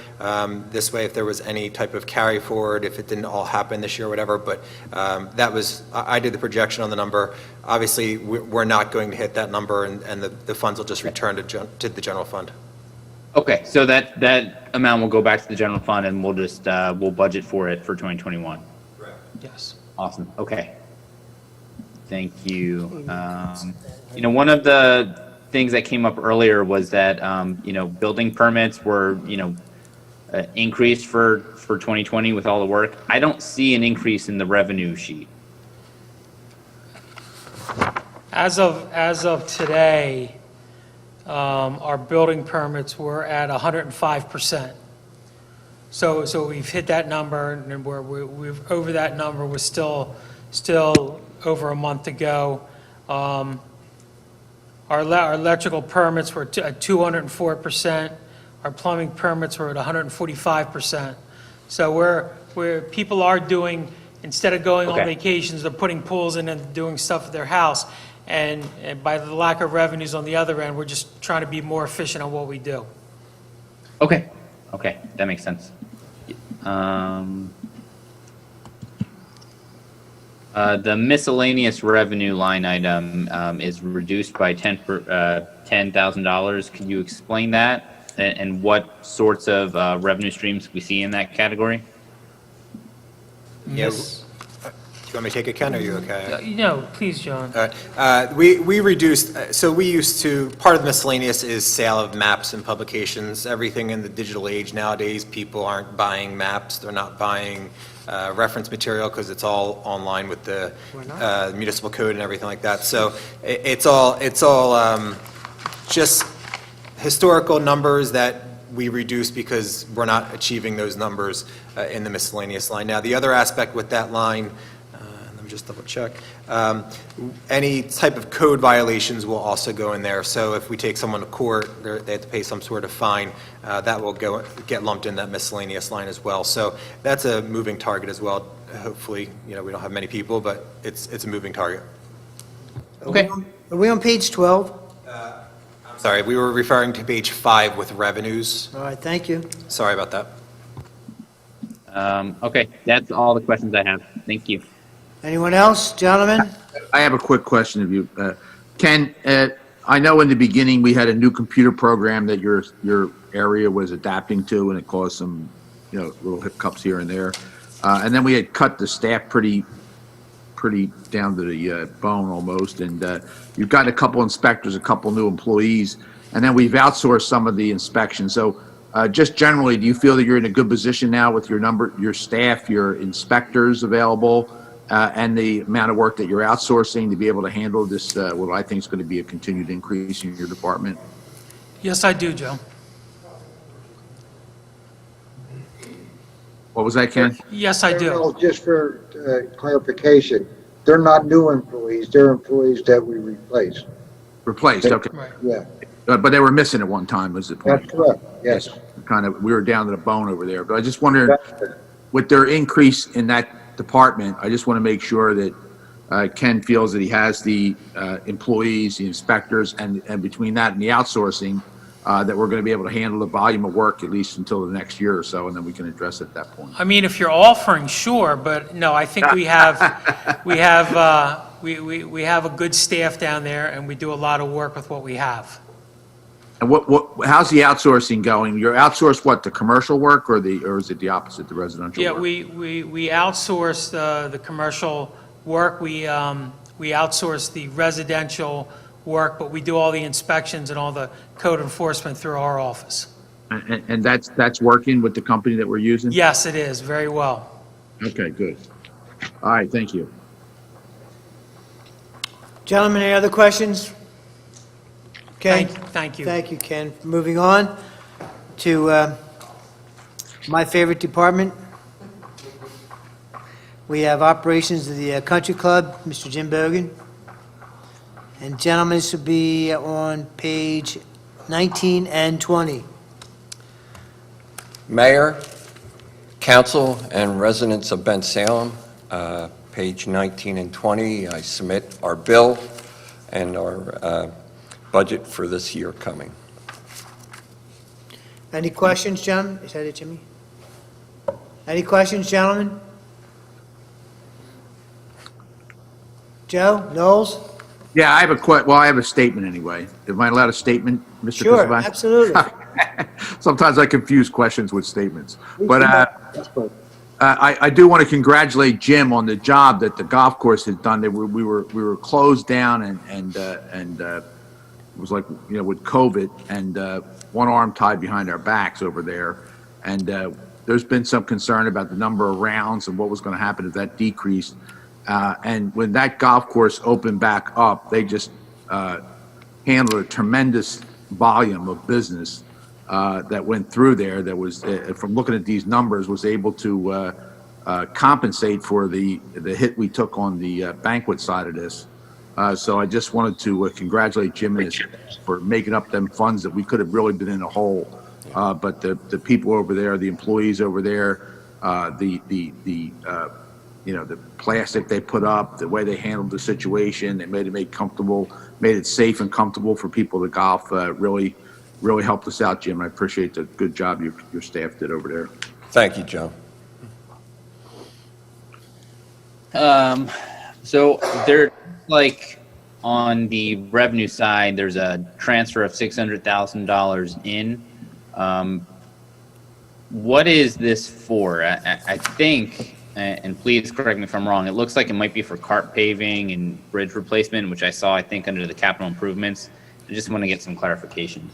This way, if there was any type of carry forward, if it didn't all happen this year or whatever, but I did the projection on the number. Obviously, we're not going to hit that number, and the funds will just return to the general fund. Okay, so that amount will go back to the general fund, and we'll just we'll budget for it for 2021. Correct. Yes. Awesome. Okay. Thank you. One of the things that came up earlier was that building permits were increased for 2020 with all the work. I don't see an increase in the revenue sheet. As of today, our building permits were at 105%. So we've hit that number, and we've over that number. We're still over a month to go. Our electrical permits were at 204%. Our plumbing permits were at 145%. So people are doing, instead of going on vacations, they're putting pools in and doing stuff at their house. And by the lack of revenues on the other end, we're just trying to be more efficient on what we do. Okay, that makes sense. The miscellaneous revenue line item is reduced by $10,000. Could you explain that and what sorts of revenue streams we see in that category? Yeah. Yes. Do you want me to take it, Ken, or are you okay? No, please, John. All right. We reduced, so we used to, part of the miscellaneous is sale of maps and publications. Everything in the digital age nowadays, people aren't buying maps, they're not buying reference material because it's all online with the municipal code and everything like that. So it's all just historical numbers that we reduce because we're not achieving those numbers in the miscellaneous line. Now, the other aspect with that line, let me just double check, any type of code violations will also go in there. So if we take someone to court, they have to pay some sort of fine, that will get lumped in that miscellaneous line as well. So that's a moving target as well. Hopefully, we don't have many people, but it's a moving target. Okay. Are we on page 12? Sorry, we were referring to page 5 with revenues. All right, thank you. Sorry about that. Okay, that's all the questions I have. Thank you. Anyone else, gentlemen? I have a quick question of you. Ken, I know in the beginning we had a new computer program that your area was adapting to, and it caused some, little hiccups here and there. And then we had cut the staff pretty down to the bone almost, and you've got a couple inspectors, a couple new employees, and then we've outsourced some of the inspections. So just generally, do you feel that you're in a good position now with your staff, your inspectors available, and the amount of work that you're outsourcing to be able to handle this, what I think is going to be a continued increase in your department? Yes, I do, Joe. What was that, Ken? Yes, I do. Well, just for clarification, they're not new employees, they're employees that we replaced. Replaced, okay. Right. Yeah, But they were missing at one time, was the point? that's correct, yes. We were down to the bone over there. But I just wondered, with their increase in that department, I just want to make sure that Ken feels that he has the employees, the inspectors, and between that and the outsourcing, that we're going to be able to handle the volume of work at least until the next year or so, and then we can address it at that point. I mean, if you're offering, sure, but no, I think we have a good staff down there, and we do a lot of work with what we have. And how's the outsourcing going? You're outsourced what, the commercial work or is it the opposite, the residential Yeah, work? we outsource the commercial work. We outsource the residential work, but we do all the inspections and all the code enforcement through our office. And that's working with the company that we're using? Yes, it is, very well. Okay, good. All right, thank you. Gentlemen, any other questions? Okay. Thank you. Thank you, Ken. Moving on to my favorite department. We have operations of the Country Club, Mr. Jim Bogan. And gentlemen, this will be on page 19 and 20. Mayor, council, and residents of Bensalem, page 19 and 20, I submit our bill and our budget for this year coming. Any questions, John? Is that it, Jimmy? Any questions, gentlemen? Joe, Knowles? Yeah, I have a statement anyway. Am I allowed a statement, Mr. Sure, Kuzovac? absolutely. Sometimes I confuse questions with statements. But That's good. I do want to congratulate Jim on the job that the golf course has done. We were closed down and it was like, with COVID and one arm tied behind our backs over there. And there's been some concern about the number of rounds and what was going to happen if that decreased. And when that golf course opened back up, they just handled a tremendous volume of business that went through there that was, from looking at these numbers, was able to compensate for the hit we took on the banquet side of this. So I just wanted to congratulate Jim for making up them funds that we could have really been in a hole. But the people over there, the employees over there, the plastic they put up, the way they handled the situation, they made it safe and comfortable for people to golf. Really helped us out, Jim. I appreciate the good job your staff did over there. Thank you, Joe. So there, like, on the revenue side, there's a transfer of $600,000 in. What is this for? I think, and please correct me if I'm wrong, it looks like it might be for cart paving and bridge replacement, which I saw, I think, under the capital improvements. I just want to get some clarification.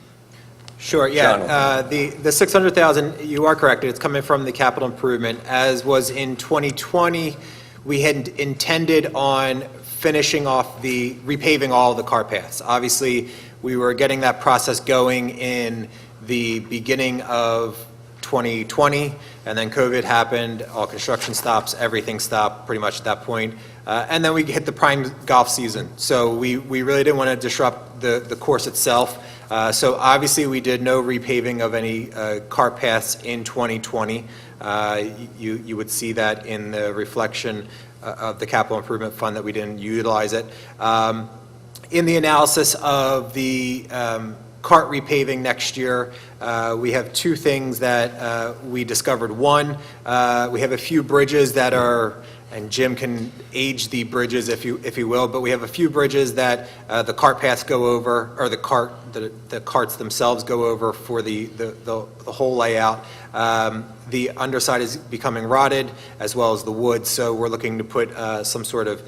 Sure, yeah. The 600,000, you are correct. It's coming from the capital improvement. As was in 2020, we had intended on finishing off repaving all of the cart paths. Obviously, we were getting that process going in the beginning of 2020, and then COVID happened, all construction stops, everything stopped pretty much at that point. And then we hit the prime golf season. So we really didn't want to disrupt the course itself. So obviously, we did no repaving of any cart paths in 2020. You would see that in the reflection of the capital improvement fund that we didn't utilize it. In the analysis of the cart repaving next year, we have two things that we discovered. One, we have a few bridges that are, and Jim can age the bridges if you will, but we have a few bridges that the cart paths go over, or the carts themselves go over for the whole layout. The underside is becoming rotted, as well as the wood, so we're looking to put some sort of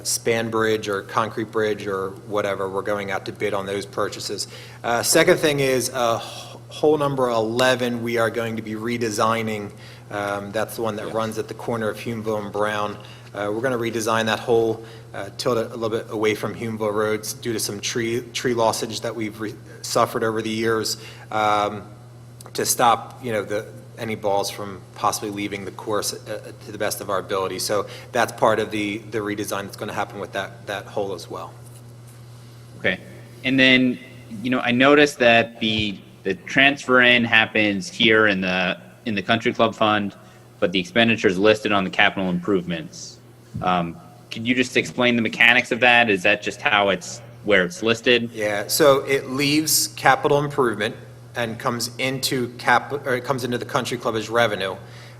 span bridge or concrete bridge or whatever. We're going out to bid on those purchases. Second thing is hole number 11, we are going to be redesigning. That's the one that runs at the corner of Humeville and Brown. We're going to redesign that hole, tilt it a little bit away from Humeville Roads due to some tree lossage that we've suffered over the years, to stop, any balls from possibly leaving the course to the best of our ability. So that's part of the redesign that's going to happen with that hole as well. Okay. And then, I noticed that the transfer in happens here in the country club fund, but the expenditures listed on the capital improvements. Could you just explain the mechanics of that? Is that just where it's listed? Yeah, so it leaves capital improvement and comes into the country club as revenue.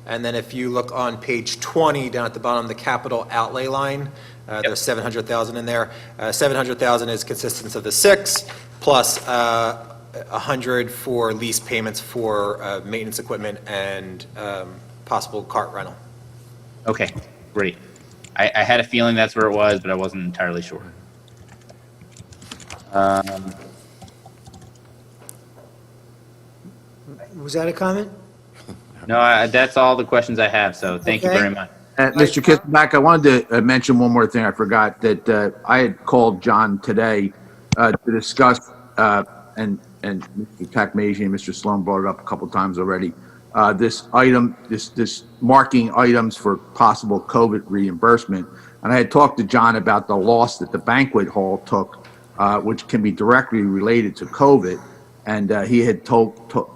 And then if you look on page 20, down at the bottom, the capital outlay line, there's 700,000 in there. 700,000 is consistence of the 6, plus 100 for lease payments for maintenance equipment and possible cart rental. Okay, great. I had a feeling that's where it was, but I wasn't entirely sure. Was that a comment? No, that's all the questions I have, so thank you Okay. very much. Mr. Kittenbach, I wanted to mention one more thing I forgot, that I had called John today to discuss, and Mr. Takmajian and Mr. Sloan brought it up a couple times already, this marking items for possible COVID reimbursement. And I had talked to John about the loss that the banquet hall took, which can be directly related to COVID. And he had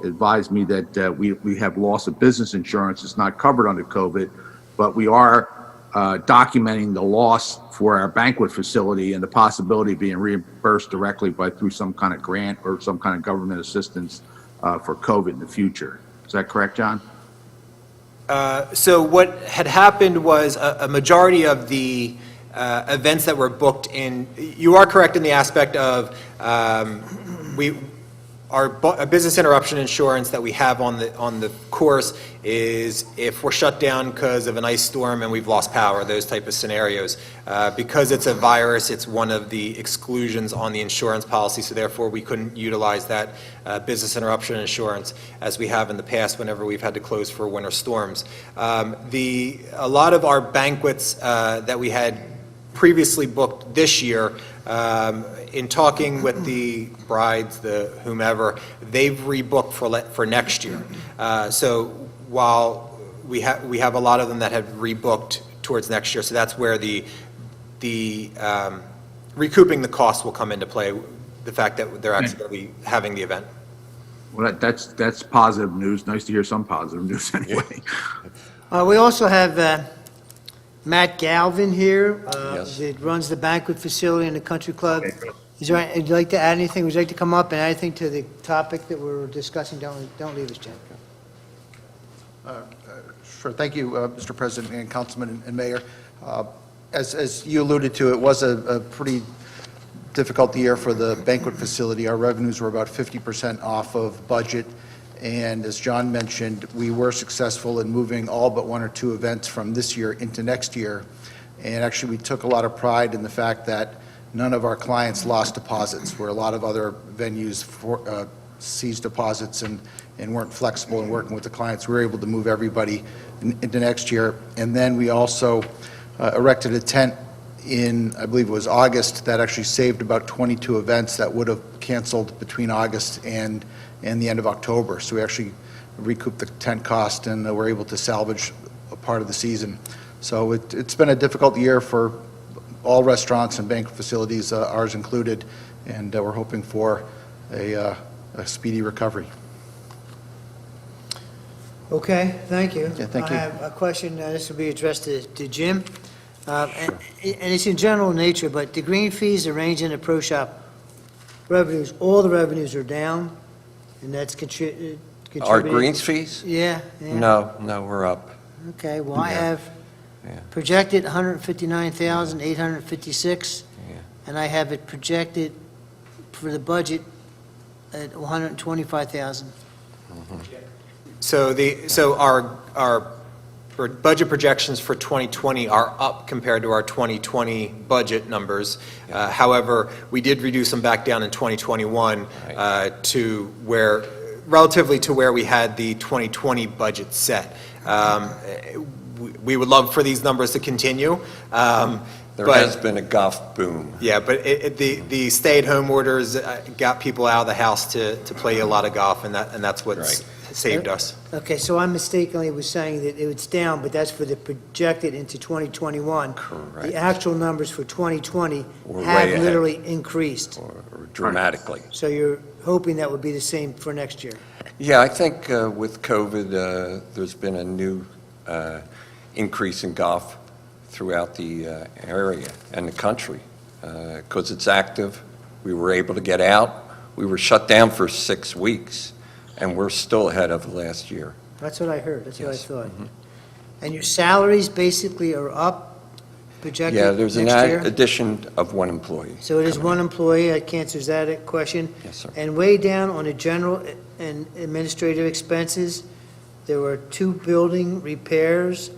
advised me that we have loss of business insurance. It's not covered under COVID, but we are documenting the loss for our banquet facility and the possibility of being reimbursed directly through some kind of grant or some kind of government assistance for COVID in the future. Is that correct, John? So what had happened was a majority of the events that were booked in, you are correct in the aspect of our business interruption insurance that we have on the course is if we're shut down because of an ice storm and we've lost power, those type of scenarios. Because it's a virus, it's one of the exclusions on the insurance policy, so therefore we couldn't utilize that business interruption insurance as we have in the past whenever we've had to close for winter storms. A lot of our banquets that we had previously booked this year, in talking with the brides, the whomever, they've rebooked for next year. So while we have a lot of them that have rebooked towards next year, so that's where the recouping the cost will come into play, the fact that they're actually going to be having the event. Well, that's positive news. Nice to hear some positive news anyway. We also have Matt Galvin here, Yes. that runs the banquet facility in the country club. Is there, would you like to add anything? Would you like to come up and add anything to the topic that we're discussing? Don't leave us, Jen. Sure. Thank you, Mr. President and Councilman and Mayor. As you alluded to, it was a pretty difficult year for the banquet facility. Our revenues were about 50% off of budget, and as John mentioned, we were successful in moving all but one or two events from this year into next year. And actually, we took a lot of pride in the fact that none of our clients lost deposits, where a lot of other venues seized deposits and weren't flexible in working with the clients. We were able to move everybody into next year. And then we also erected a tent in, I believe it was August, that actually saved about 22 events that would have canceled between August and the end of October. So we actually recouped the tent cost and were able to salvage a part of the season. So it's been a difficult year for all restaurants and banquet facilities, ours included, and we're hoping for a speedy recovery. Okay, thank you. Yeah, thank you. I have a question, this will be addressed to Jim. And it's in general nature, but the green fees, the range, and the pro shop revenues, all the revenues are down, and that's contributing? Our greens fees? Yeah, yeah. No, we're up. Okay, well, I have Yeah. projected 159,856, Yeah. and I have it projected for the budget at 125,000. So our budget projections for 2020 are up compared to our 2020 budget numbers. However, we did reduce them back down in 2021 to relatively to where we had the 2020 budget set. We would love for these numbers to continue. There has been a golf boom. Yeah, but the stay-at-home orders got people out of the house to play a lot of golf, and that's what's saved us. Okay, so I mistakenly was saying that it's down, but that's for the projected into 2021. Correct. The actual numbers for 2020 We're way have ahead. literally increased. Or dramatically. So you're hoping that would be the same for next year? Yeah, I think with COVID, there's been a new increase in golf throughout the area and the country because it's active. We were able to get out. We were shut down for 6 weeks, and we're still ahead of last year. That's what I heard, that's what I Yes. thought. And your salaries basically are up, projected Yeah, there's an next year? addition of one employee. So it is coming one in. employee, that answers that question. Yes, sir. And way down on the general and administrative expenses, there were 2 building repairs.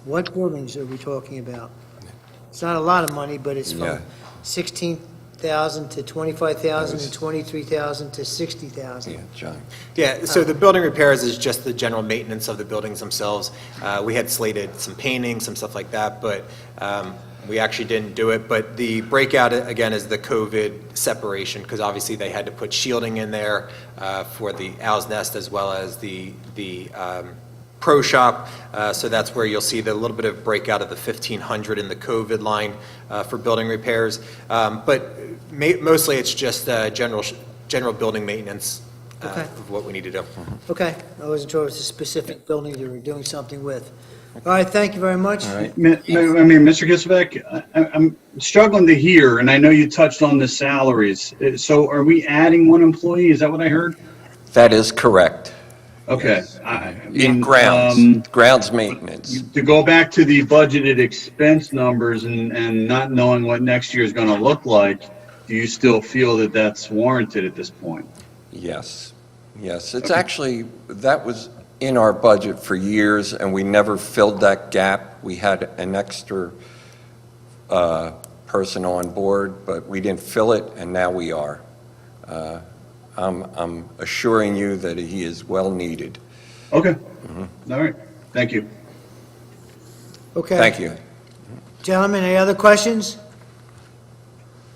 What buildings are we talking about? It's not a lot of money, but it's Yeah. from 16,000 to 25,000 and 23,000 to 60,000. Yeah, John. Yeah, so the building repairs is just the general maintenance of the buildings themselves. We had slated some painting, some stuff like that, but we actually didn't do it. But the breakout, again, is the COVID separation, because obviously they had to put shielding in there for the Owl's Nest as well as the pro shop. So that's where you'll see the little bit of breakout of the 1,500 in the COVID line for building repairs. But mostly it's just general building maintenance Okay. of what we need to do. Okay, I wasn't sure it was a specific building you were doing something with. All right, thank you very much. All right. I mean, Mr. Gisbeck, I'm struggling to hear, and I know you touched on the salaries. So are we adding one employee? Is that what I heard? That is correct. Okay. In grounds maintenance. To go back to the budgeted expense numbers and not knowing what next year is going to look like, do you still feel that that's warranted at this point? Yes, yes. It's actually, that was in our budget for years, and we never filled that gap. We had an extra person on board, but we didn't fill it, and now we are. I'm assuring you that he is well needed. Okay. All right. Thank you. Okay. Thank you. Gentlemen, any other questions?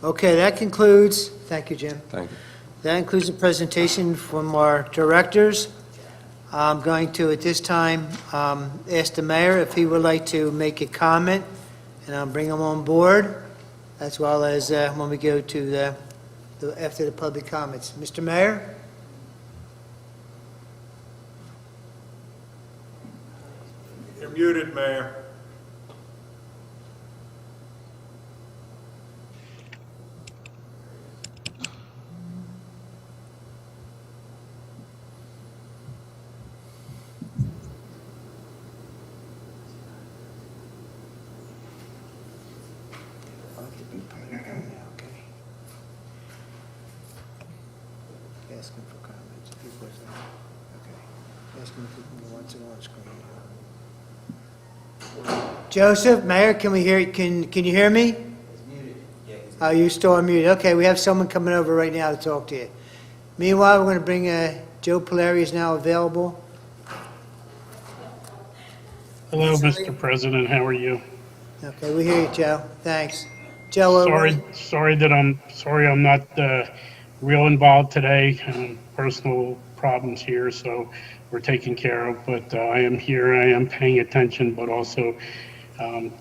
Okay, that concludes, thank you, Jim. Thank you. That concludes the presentation from our directors. I'm going to, at this time, ask the mayor if he would like to make a comment, and I'll bring him on board, as well as when we go to after the public comments. Mr. Mayor? You're muted, Mayor. Asking for comments. If he wasn't- okay. Asking if he wants it on screen. Joseph, Mayor, can we hear, can you hear me? Oh, you still on mute. Okay, we have someone coming over right now to talk to you. Meanwhile, we're going to bring, Joe Polari is now available. Hello, Mr. President. How are you? Okay, we hear you, Joe. Thanks. Joe, Sorry I'm not real involved today. Personal problems here, so we're taking care of. But I am here. I am paying attention, but also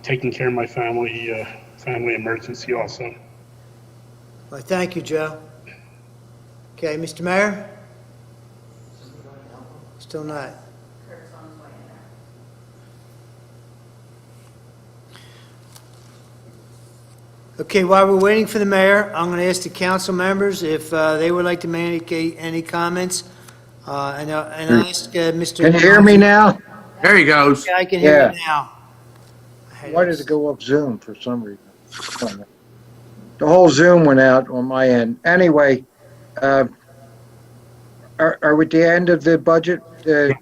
taking care of my family emergency also. well, thank you, Joe. Okay, Mr. Mayor? Still not. Okay, while we're waiting for the mayor, I'm going to ask the council members if they would like to make any comments. And I'll ask Mr. Can you hear me now? There he goes. Yeah, I can hear Yeah. you now. Why did it go off Zoom for some reason? The whole Zoom went out on my end. Anyway, are we at the end of the budget? Yeah,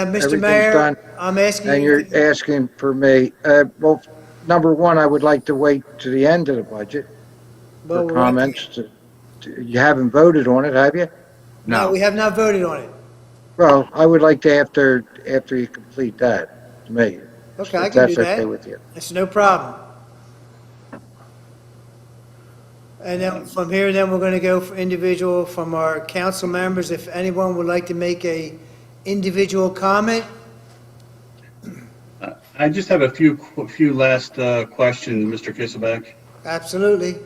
Mr. Everything's Mayor, done, I'm asking and you. you're asking for me. Well, number one, I would like to wait to the end of the budget Well, for we're right comments. You haven't voted on it, have you? No, we have not voted on it. Well, I would like to after you complete that, to me. Okay, I If can that's do okay that. with you. That's no problem. And then from here, then we're going to go for individual from our council members. If anyone would like to make a individual comment, I just have a few last questions, Mr. Kisselbeck. absolutely.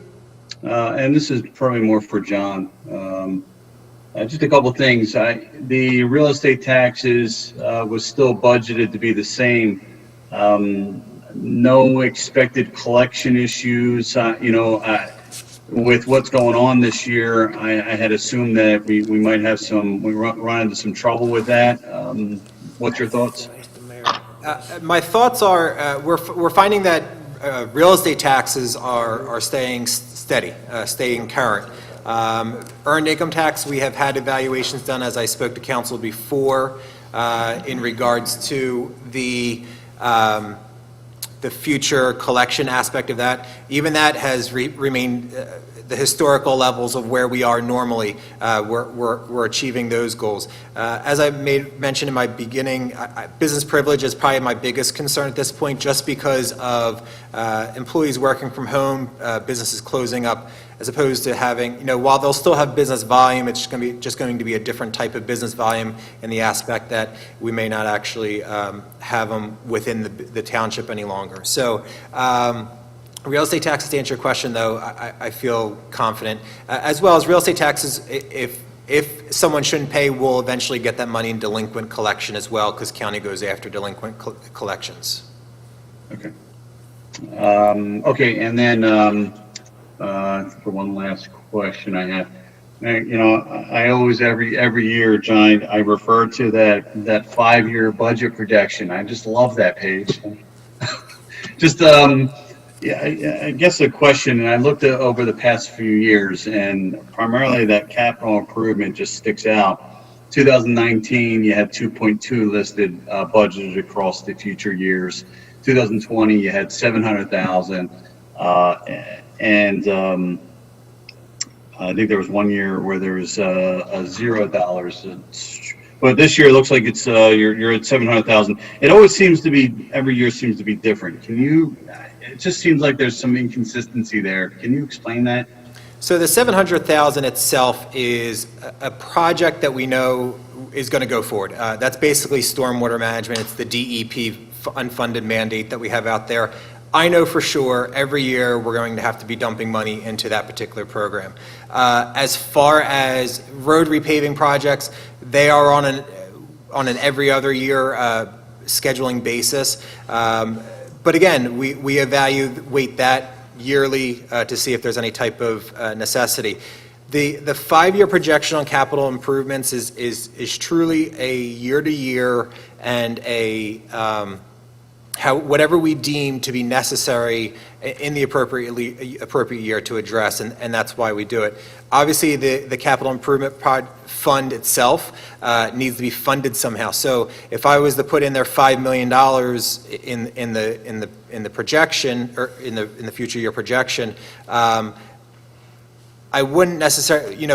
And this is probably more for John. Just a couple of things. The real estate taxes was still budgeted to be the same. No expected collection issues. With what's going on this year, I had assumed that we might have we run into some trouble with that. What's your thoughts? My thoughts are, we're finding that real estate taxes are staying steady, staying current. Earned income tax, we have had evaluations done, as I spoke to council before, in regards to the future collection aspect of that. Even that has remained the historical levels of where we are normally. We're achieving those goals. As I mentioned in my beginning, business privilege is probably my biggest concern at this point, just because of employees working from home, businesses closing up, as opposed to having, while they'll still have business volume, it's just going to be a different type of business volume in the aspect that we may not actually have them within the township any longer. So real estate taxes, to answer your question, though, I feel confident. As well as real estate taxes, if someone shouldn't pay, we'll eventually get that money in delinquent collection as well, because county goes after delinquent collections. Okay. Okay, and then for one last question I have. I always, every year, John, I refer to that 5-year budget projection. I just love that page. Just, I guess a question, and I looked at over the past few years, and primarily that capital improvement just sticks out. 2019, you had 2.2 listed budgeted across the future years. 2020, you had 700,000, and I think there was one year where there was $0. But this year it looks like it's you're at 700,000. It always seems to be, every year seems to be different. It just seems like there's some inconsistency there. Can you explain that? So the 700,000 itself is a project that we know is going to go forward. That's basically stormwater management. It's the DEP unfunded mandate that we have out there. I know for sure every year we're going to have to be dumping money into that particular program. As far as road repaving projects, they are on an every other year scheduling basis. But again, we evaluate that yearly to see if there's any type of necessity. The 5-year projection on capital improvements is truly a year-to-year and a whatever we deem to be necessary in the appropriate year to address, and that's why we do it. Obviously, the capital improvement fund itself needs to be funded somehow. So if I was to put in there $5 million in the projection, or in the future year projection, I wouldn't necessarily,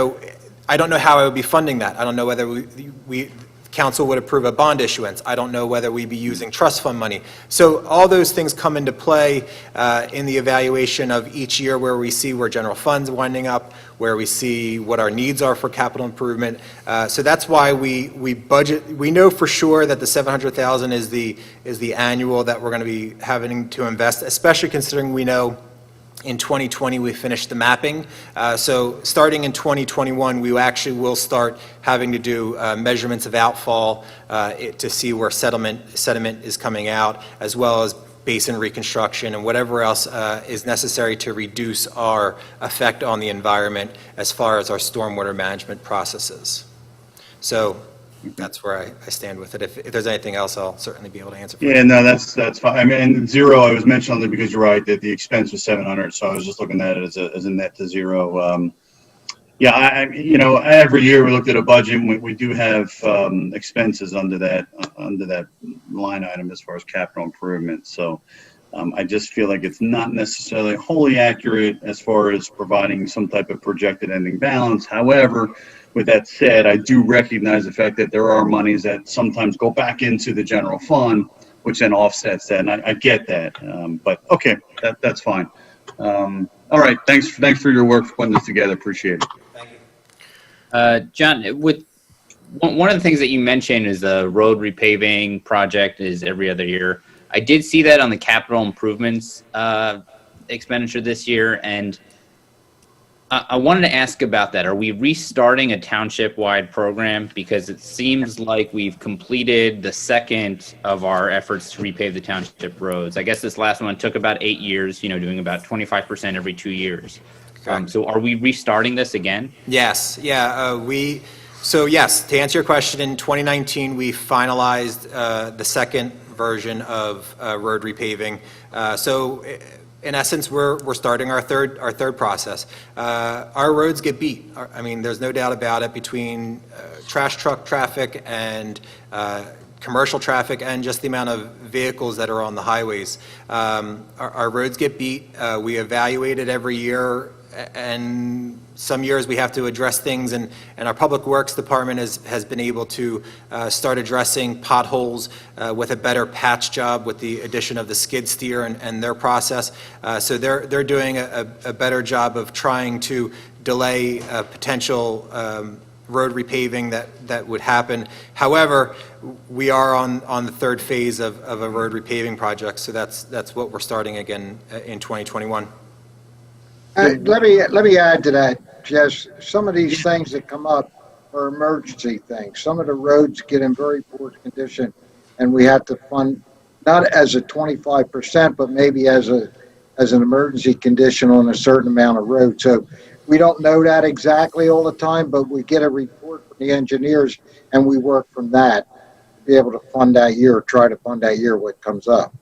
I don't know how I would be funding that. I don't know whether council would approve a bond issuance. I don't know whether we'd be using trust fund money. So all those things come into play in the evaluation of each year, where we see where general funds winding up, where we see what our needs are for capital improvement. So that's why we budget. We know for sure that the $700,000 is the annual that we're going to be having to invest, especially considering we know in 2020, we finished the mapping. So starting in 2021, we actually will start having to do measurements of outfall to see where sediment is coming out, as well as basin reconstruction and whatever else is necessary to reduce our effect on the environment as far as our stormwater management processes. So that's where I stand with it. If there's anything else, I'll certainly be able to answer. Yeah, no, that's fine. I mean, and zero, I was mentioning only because you're right that the expense was 700, so I was just looking at it as a net to zero. Yeah, every year we looked at a budget, and we do have expenses under that line item as far as capital improvement. So I just feel like it's not necessarily wholly accurate as far as providing some type of projected ending balance. However, with that said, I do recognize the fact that there are monies that sometimes go back into the general fund, which then offsets that, and I get that. But okay, that's fine. All right, thanks for your work putting this together. Appreciate it. Thank you. John, with one of the things that you mentioned is the road repaving project is every other year. I did see that on the capital improvements expenditure this year, and I wanted to ask about that. Are we restarting a township-wide program? Because it seems like we've completed the second of our efforts to repave the township roads. I guess this last one took about 8 years, doing about 25% every 2 years. So are we restarting this again? Yes, yeah. So yes, to answer your question, in 2019, we finalized the second version of road repaving. So in essence, we're starting our third process. Our roads get beat. I mean, there's no doubt about it, between trash truck traffic and commercial traffic and just the amount of vehicles that are on the highways. Our roads get beat. We evaluate it every year, and some years we have to address things, and our Public Works Department has been able to start addressing potholes with a better patch job with the addition of the skid steer and their process. So they're doing a better job of trying to delay potential road repaving that would happen. However, we are on the third phase of a road repaving project, so that's what we're starting again in 2021. Let me add to that, Jess. Some of these things that come up are emergency things. Some of the roads get in very poor condition, and we have to fund, not as a 25%, but maybe as an emergency condition on a certain amount of road. So we don't know that exactly all the time, but we get a report from the engineers, and we work from that to be able to fund that year, or try to fund that year what comes up.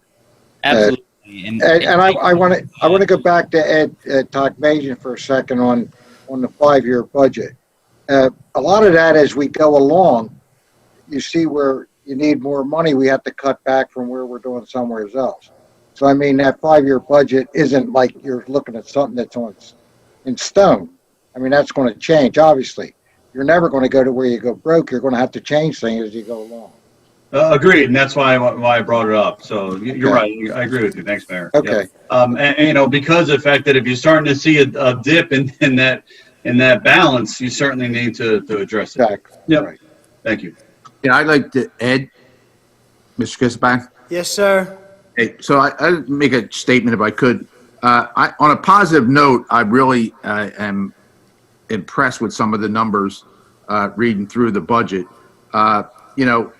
Absolutely. And I want to go back to Ed Tokmajian for a second on the 5-year budget. A lot of that, as we go along, you see where you need more money, we have to cut back from where we're doing somewhere else. So I mean, that 5-year budget isn't like you're looking at something that's in stone. I mean, that's going to change. Obviously, you're never going to go to where you go broke. You're going to have to change things as you go along. Agreed, and that's why I brought it up. So you're right. I agree with you. Thanks, Mayor. Okay. Yep. And because of the fact that if you're starting to see a dip in that balance, you certainly need to address it. Exactly. Yep. Right. Thank you. Yeah, I'd like to, Ed, Mr. Kissenbach. Yes, sir. Hey, so I'd make a statement if I could. On a positive note, I really am impressed with some of the numbers reading through the budget.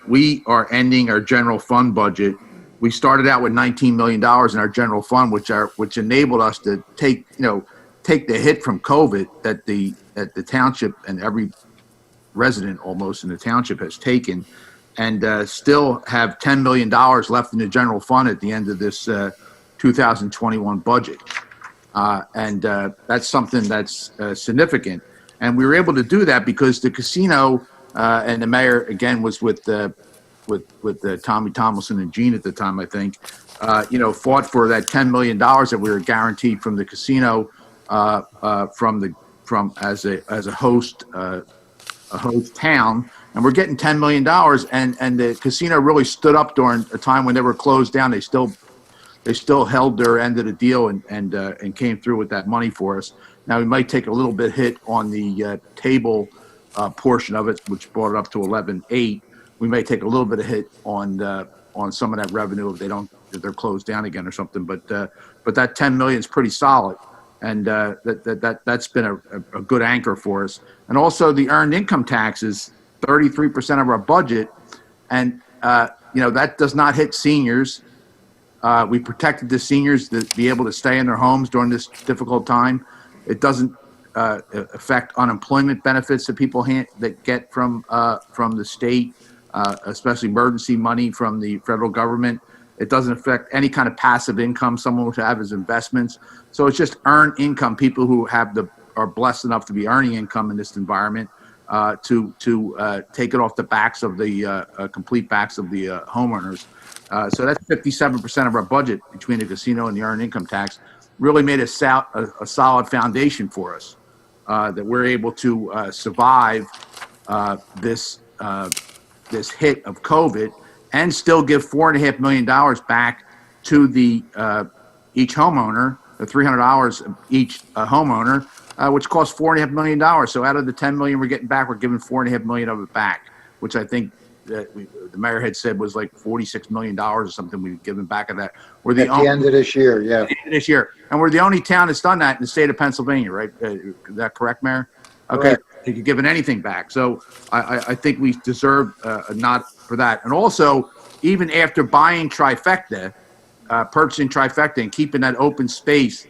We are ending our general fund budget. We started out with $19 million in our general fund, which enabled us to take the hit from COVID that the township and every resident almost in the township has taken. and still have $10 million left in the general fund at the end of this 2021 budget. And that's something that's significant. And we were able to do that because the casino and the mayor, again, was with Tommy Tomlinson and Gene at the time, I think, fought for that $10 million that we were guaranteed from the casino from as a host town, and we're getting $10 million, and the casino really stood up during a time when they were closed down. They still held their end of the deal and came through with that money for us. Now we might take a little bit hit on the table portion of it, which brought it up to 11.8. We may take a little bit of hit on some of that revenue if they're closed down again or something. But that 10 million is pretty solid, and that's been a good anchor for us. And also the earned income taxes, 33% of our budget, and that does not hit seniors. We protected the seniors to be able to stay in their homes during this difficult time. It doesn't affect unemployment benefits that people that get from the state, especially emergency money from the federal government. It doesn't affect any kind of passive income someone would have as investments. So it's just earned income. People who are blessed enough to be earning income in this environment to take it off the backs of the complete backs of the homeowners. So that's 57% of our budget between the casino and the earned income tax. Really made a solid foundation for us that we're able to survive this hit of COVID and still give $4.5 million back to each homeowner, the $300 each homeowner, which costs $4.5 million. So out of the $10 million we're getting back, we're giving $4.5 million of it back, which I think the mayor had said was like $46 million or something we've given back of that. We're At the end of this year, yeah. At the end of this year. And we're the only town that's done that in the state of Pennsylvania, right? Is that correct, Mayor? Okay. You've given anything back. So I think we deserve a nod for that. And also, even after buying Trifecta, purchasing Trifecta and keeping that open space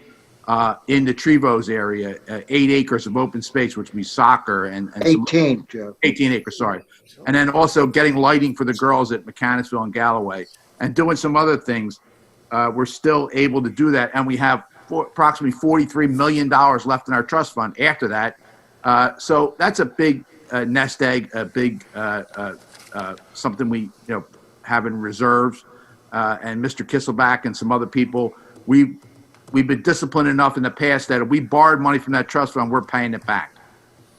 in the Trevose area, 8 acres of open space, which would be soccer and 18, Joe. 18 acres, sorry. And then also getting lighting for the girls at Mechanicsville and Galloway and doing some other things. We're still able to do that. And we have approximately $43 million left in our trust fund after that. So that's a big nest egg, a big something we have in reserves. And Mr. Kisselback and some other people, we've been disciplined enough in the past that if we borrowed money from that trust fund, we're paying it back.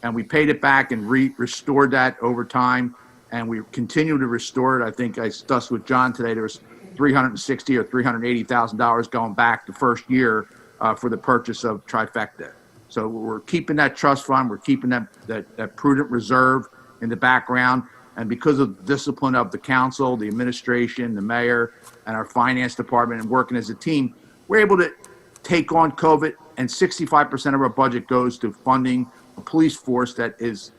And we paid it back and restored that over time, and we continue to restore it. I think I discussed with John today, there was $360,000 or $380,000 going back the first year for the purchase of Trifecta. So we're keeping that trust fund, we're keeping that prudent reserve in the background, and because of the discipline of the council, the administration, the mayor, and our finance department, and working as a team, we're able to take on COVID, and 65% of our budget goes to funding a police force that is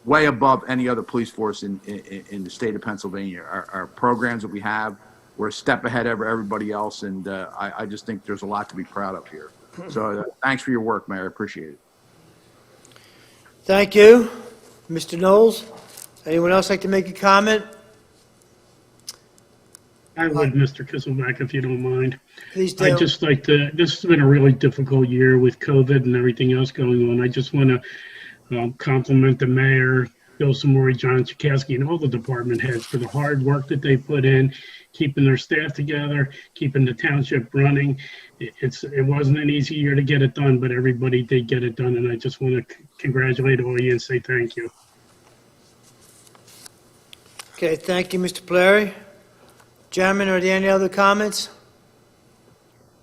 way above any other police force in the state of Pennsylvania. Our programs that we have, we're a step ahead of everybody else, and I just think there's a lot to be proud of here. So thanks for your work, Mayor. I appreciate it. Thank you. Mr. Knowles, anyone else like to make a comment? I would, Mr. Kisselback, if you don't mind. Please do. I'd just like to, this has been a really difficult year with COVID and everything else going on. I just want to compliment the mayor, Bill Samori, John Chakowski, and all the department heads for the hard work that they put in, keeping their staff together, keeping the township running. It wasn't an easy year to get it done, but everybody did get it done, and I just want to congratulate all of you and say thank you. Okay, thank you, Mr. Polari. Gentlemen, are there any other comments?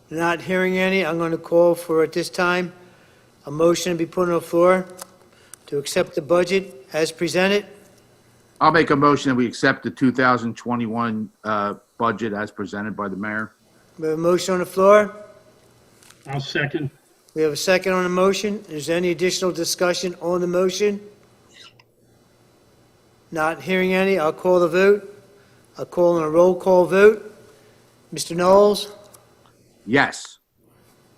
Not hearing any, I'm going to call for, at this time, a motion to be put on the floor to accept the budget as presented. I'll make a motion that we accept the 2021 budget as presented by the mayor. We have a motion on the floor. I'll second. We have a second on the motion. Is there any additional discussion on the motion? Not hearing any, I'll call the vote. I'll call on a roll call vote. Mr. Knowles? Yes.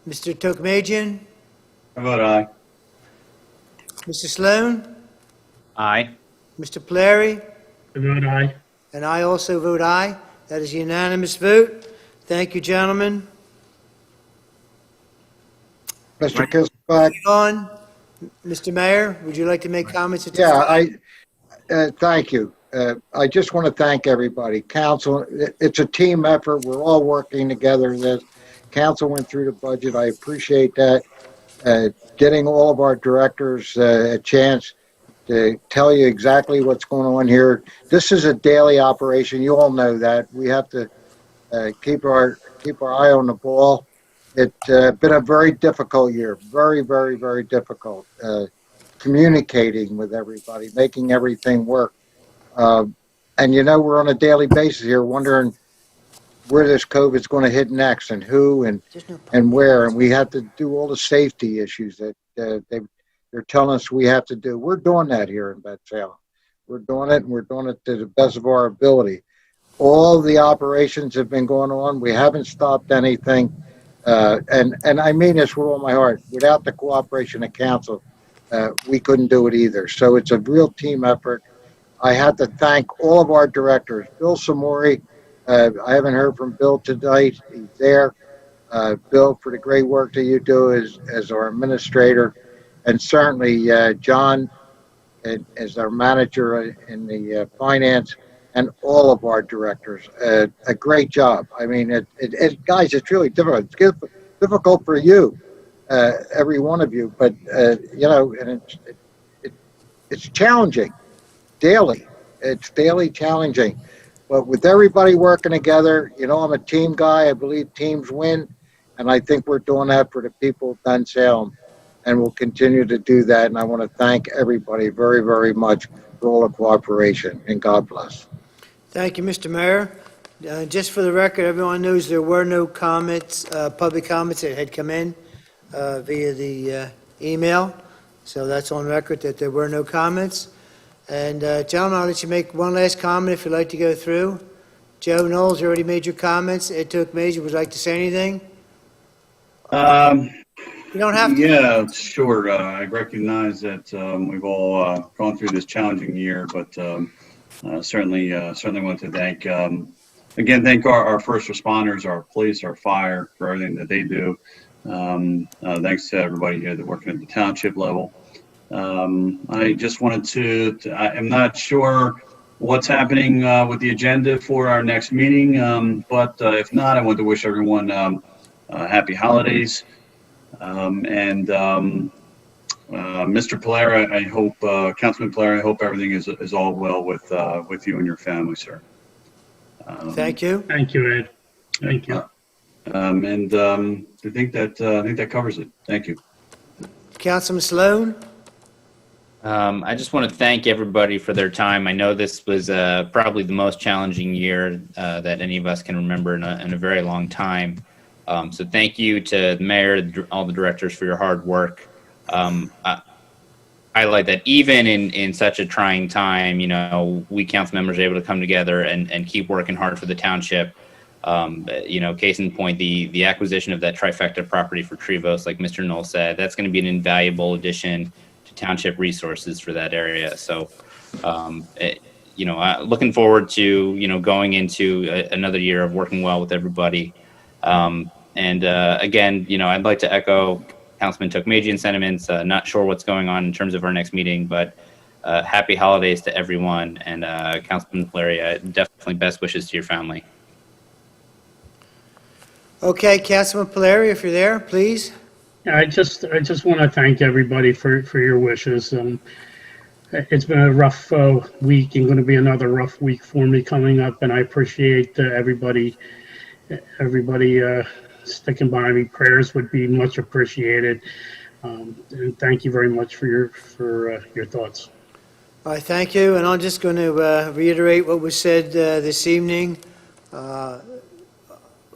Mr. Tokmajian? How about aye? Mr. Sloan? Aye. Mr. Polari? I vote aye. And I also vote aye. That is a unanimous vote. Thank you, gentlemen. Mr. Kisselback? Moving on, Mr. Mayor, would you like to make comments at this Yeah, time? thank you. I just want to thank everybody. Council, it's a team effort. We're all working together. The council went through the budget. I appreciate that. Getting all of our directors a chance to tell you exactly what's going on here. This is a daily operation. You all know that. We have to keep our eye on the ball. It's been a very difficult year. Very, very, very difficult. Communicating with everybody, making everything work. And we're on a daily basis here wondering where this COVID is going to hit next and who and where. And we have to do all the safety issues that they're telling us we have to do. We're doing that here in Bensalem. We're doing it, and we're doing it to the best of our ability. All the operations have been going on. We haven't stopped anything. And I mean this with all my heart. Without the cooperation of council, we couldn't do it either. So it's a real team effort. I have to thank all of our directors. Bill Samori, I haven't heard from Bill tonight. He's there. Bill, for the great work that you do as our administrator. And certainly John as our manager in the finance, and all of our directors. A great job. I mean, guys, it's really difficult. It's difficult for you, every one of you, but, and it's challenging daily. It's daily challenging. But with everybody working together, I'm a team guy. I believe teams win. And I think we're doing that for the people of Bensalem. And we'll continue to do that. And I want to thank everybody very, very much for all the cooperation. And God bless. Thank you, Mr. Mayor. Just for the record, everyone knows there were no comments, public comments that had come in via the email. So that's on record that there were no comments. And gentlemen, I'll let you make one last comment if you'd like to go through. Joe Knowles, you already made your comments. Ed Took Major, would you like to say anything? You don't have to. Yeah, sure. I recognize that we've all gone through this challenging year, but certainly want to thank our first responders, our police, our fire, for everything that they do. Thanks to everybody here that working at the township level. I just wanted to I'm not sure what's happening with the agenda for our next meeting, but if not, I want to wish everyone happy holidays. Mr. Polera, I hope, Councilman Polera, I hope everything is all well with you and your family, sir. Thank you. Thank you, Ed. Thank you. I think that covers it. Thank you. Councilman Sloan? I just want to thank everybody for their time. I know this was probably the most challenging year that any of us can remember in a very long time. So thank you to the mayor, all the directors for your hard work. I highlight that even in such a trying time, we council members are able to come together and keep working hard for the township. Case in point, the acquisition of that trifecta property for Trevos, like Mr. Knoll said, that's going to be an invaluable addition to township resources for that area. So, looking forward to, going into another year of working well with everybody. Again, I'd like to echo Councilman Tokmajian's sentiments. Not sure what's going on in terms of our next meeting, but happy holidays to everyone. And Councilman Polari, definitely best wishes to your family. Okay, Councilman Polari, if you're there, please. I just want to thank everybody for your wishes. It's been a rough week and going to be another rough week for me coming up, and I appreciate everybody sticking by me. Prayers would be much appreciated, and thank you very much for your thoughts. All right, thank you, and I'm just going to reiterate what was said this evening.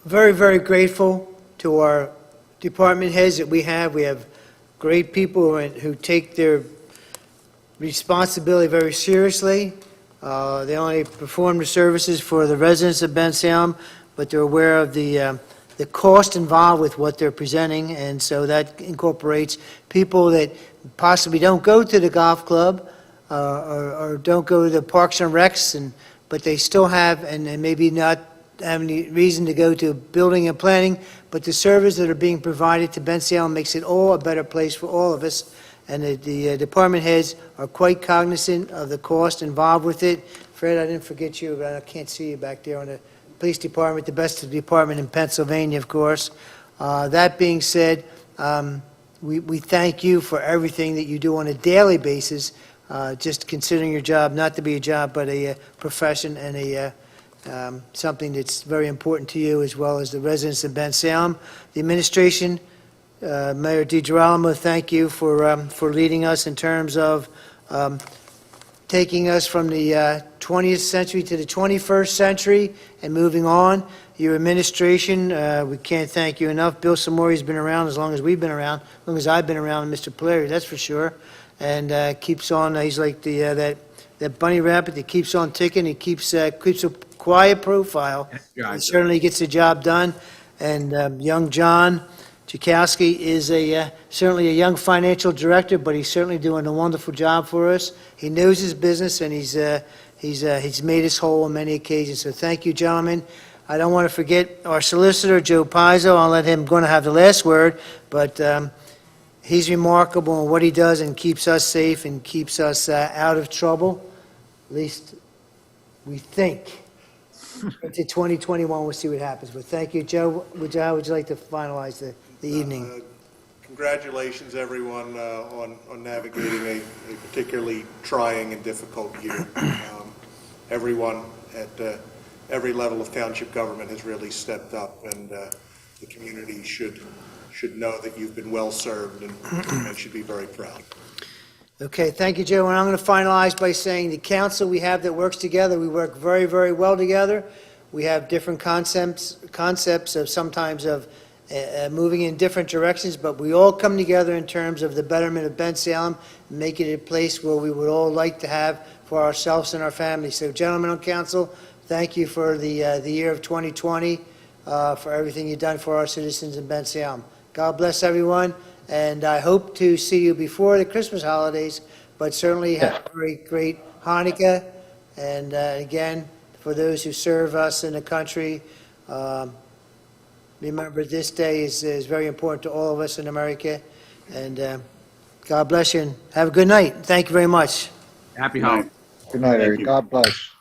Very, very grateful to our department heads that we have. We have great people who take their responsibility very seriously. They only perform the services for the residents of Bensalem, but they're aware of the cost involved with what they're presenting, and so that incorporates people that possibly don't go to the golf club, or don't go to the Parks and Recs, but they still have, and maybe not have any reason to go to building and planning, but the services that are being provided to Bensalem makes it all a better place for all of us. And the department heads are quite cognizant of the cost involved with it. Fred, I didn't forget you, but I can't see you back there on the police department, the best department in Pennsylvania, of course. That being said, we thank you for everything that you do on a daily basis, just considering your job not to be a job, but a profession and something that's very important to you, as well as the residents of Bensalem. The administration, Mayor DiGirolamo, thank you for leading us in terms of taking us from the 20th century to the 21st century and moving on. Your administration, we can't thank you enough. Bill Samori's been around as long as we've been around, as long as I've been around, and Mr. Polari, that's for sure. And keeps on, he's like that bunny rabbit that keeps on ticking. He keeps a quiet profile. Yeah, He certainly gets the job done. And young John Chakowski is certainly a young financial director, but he's certainly doing a wonderful job for us. He knows his business, and he's made us whole on many occasions. So thank you, gentlemen. I don't want to forget our solicitor, Joe Pizzo. I'll let him going to have the last word, but he's remarkable in what he does and keeps us safe and keeps us out of trouble. At least we think. Into 2021, we'll see what happens. But thank you, Joe. How would you like to finalize the evening? Congratulations, everyone, on navigating a particularly trying and difficult year. Everyone at every level of township government has really stepped up, and the community should know that you've been well served and should be very proud. Okay, thank you, Joe. And I'm going to finalize by saying the council we have that works together, we work very, very well together. We have different concepts of sometimes of moving in different directions, but we all come together in terms of the betterment of Bensalem, making it a place where we would all like to have for ourselves and our families. So, gentlemen on council, thank you for the year of 2020, for everything you've done for our citizens in Bensalem. God bless everyone. And I hope to see you before the Christmas holidays, but certainly have a very great Hanukkah. And again, for those who serve us in the country, remember this day is very important to all of us in America. And God bless you and have a good night. Thank you very much. Happy holidays. Good night, Eric. God bless.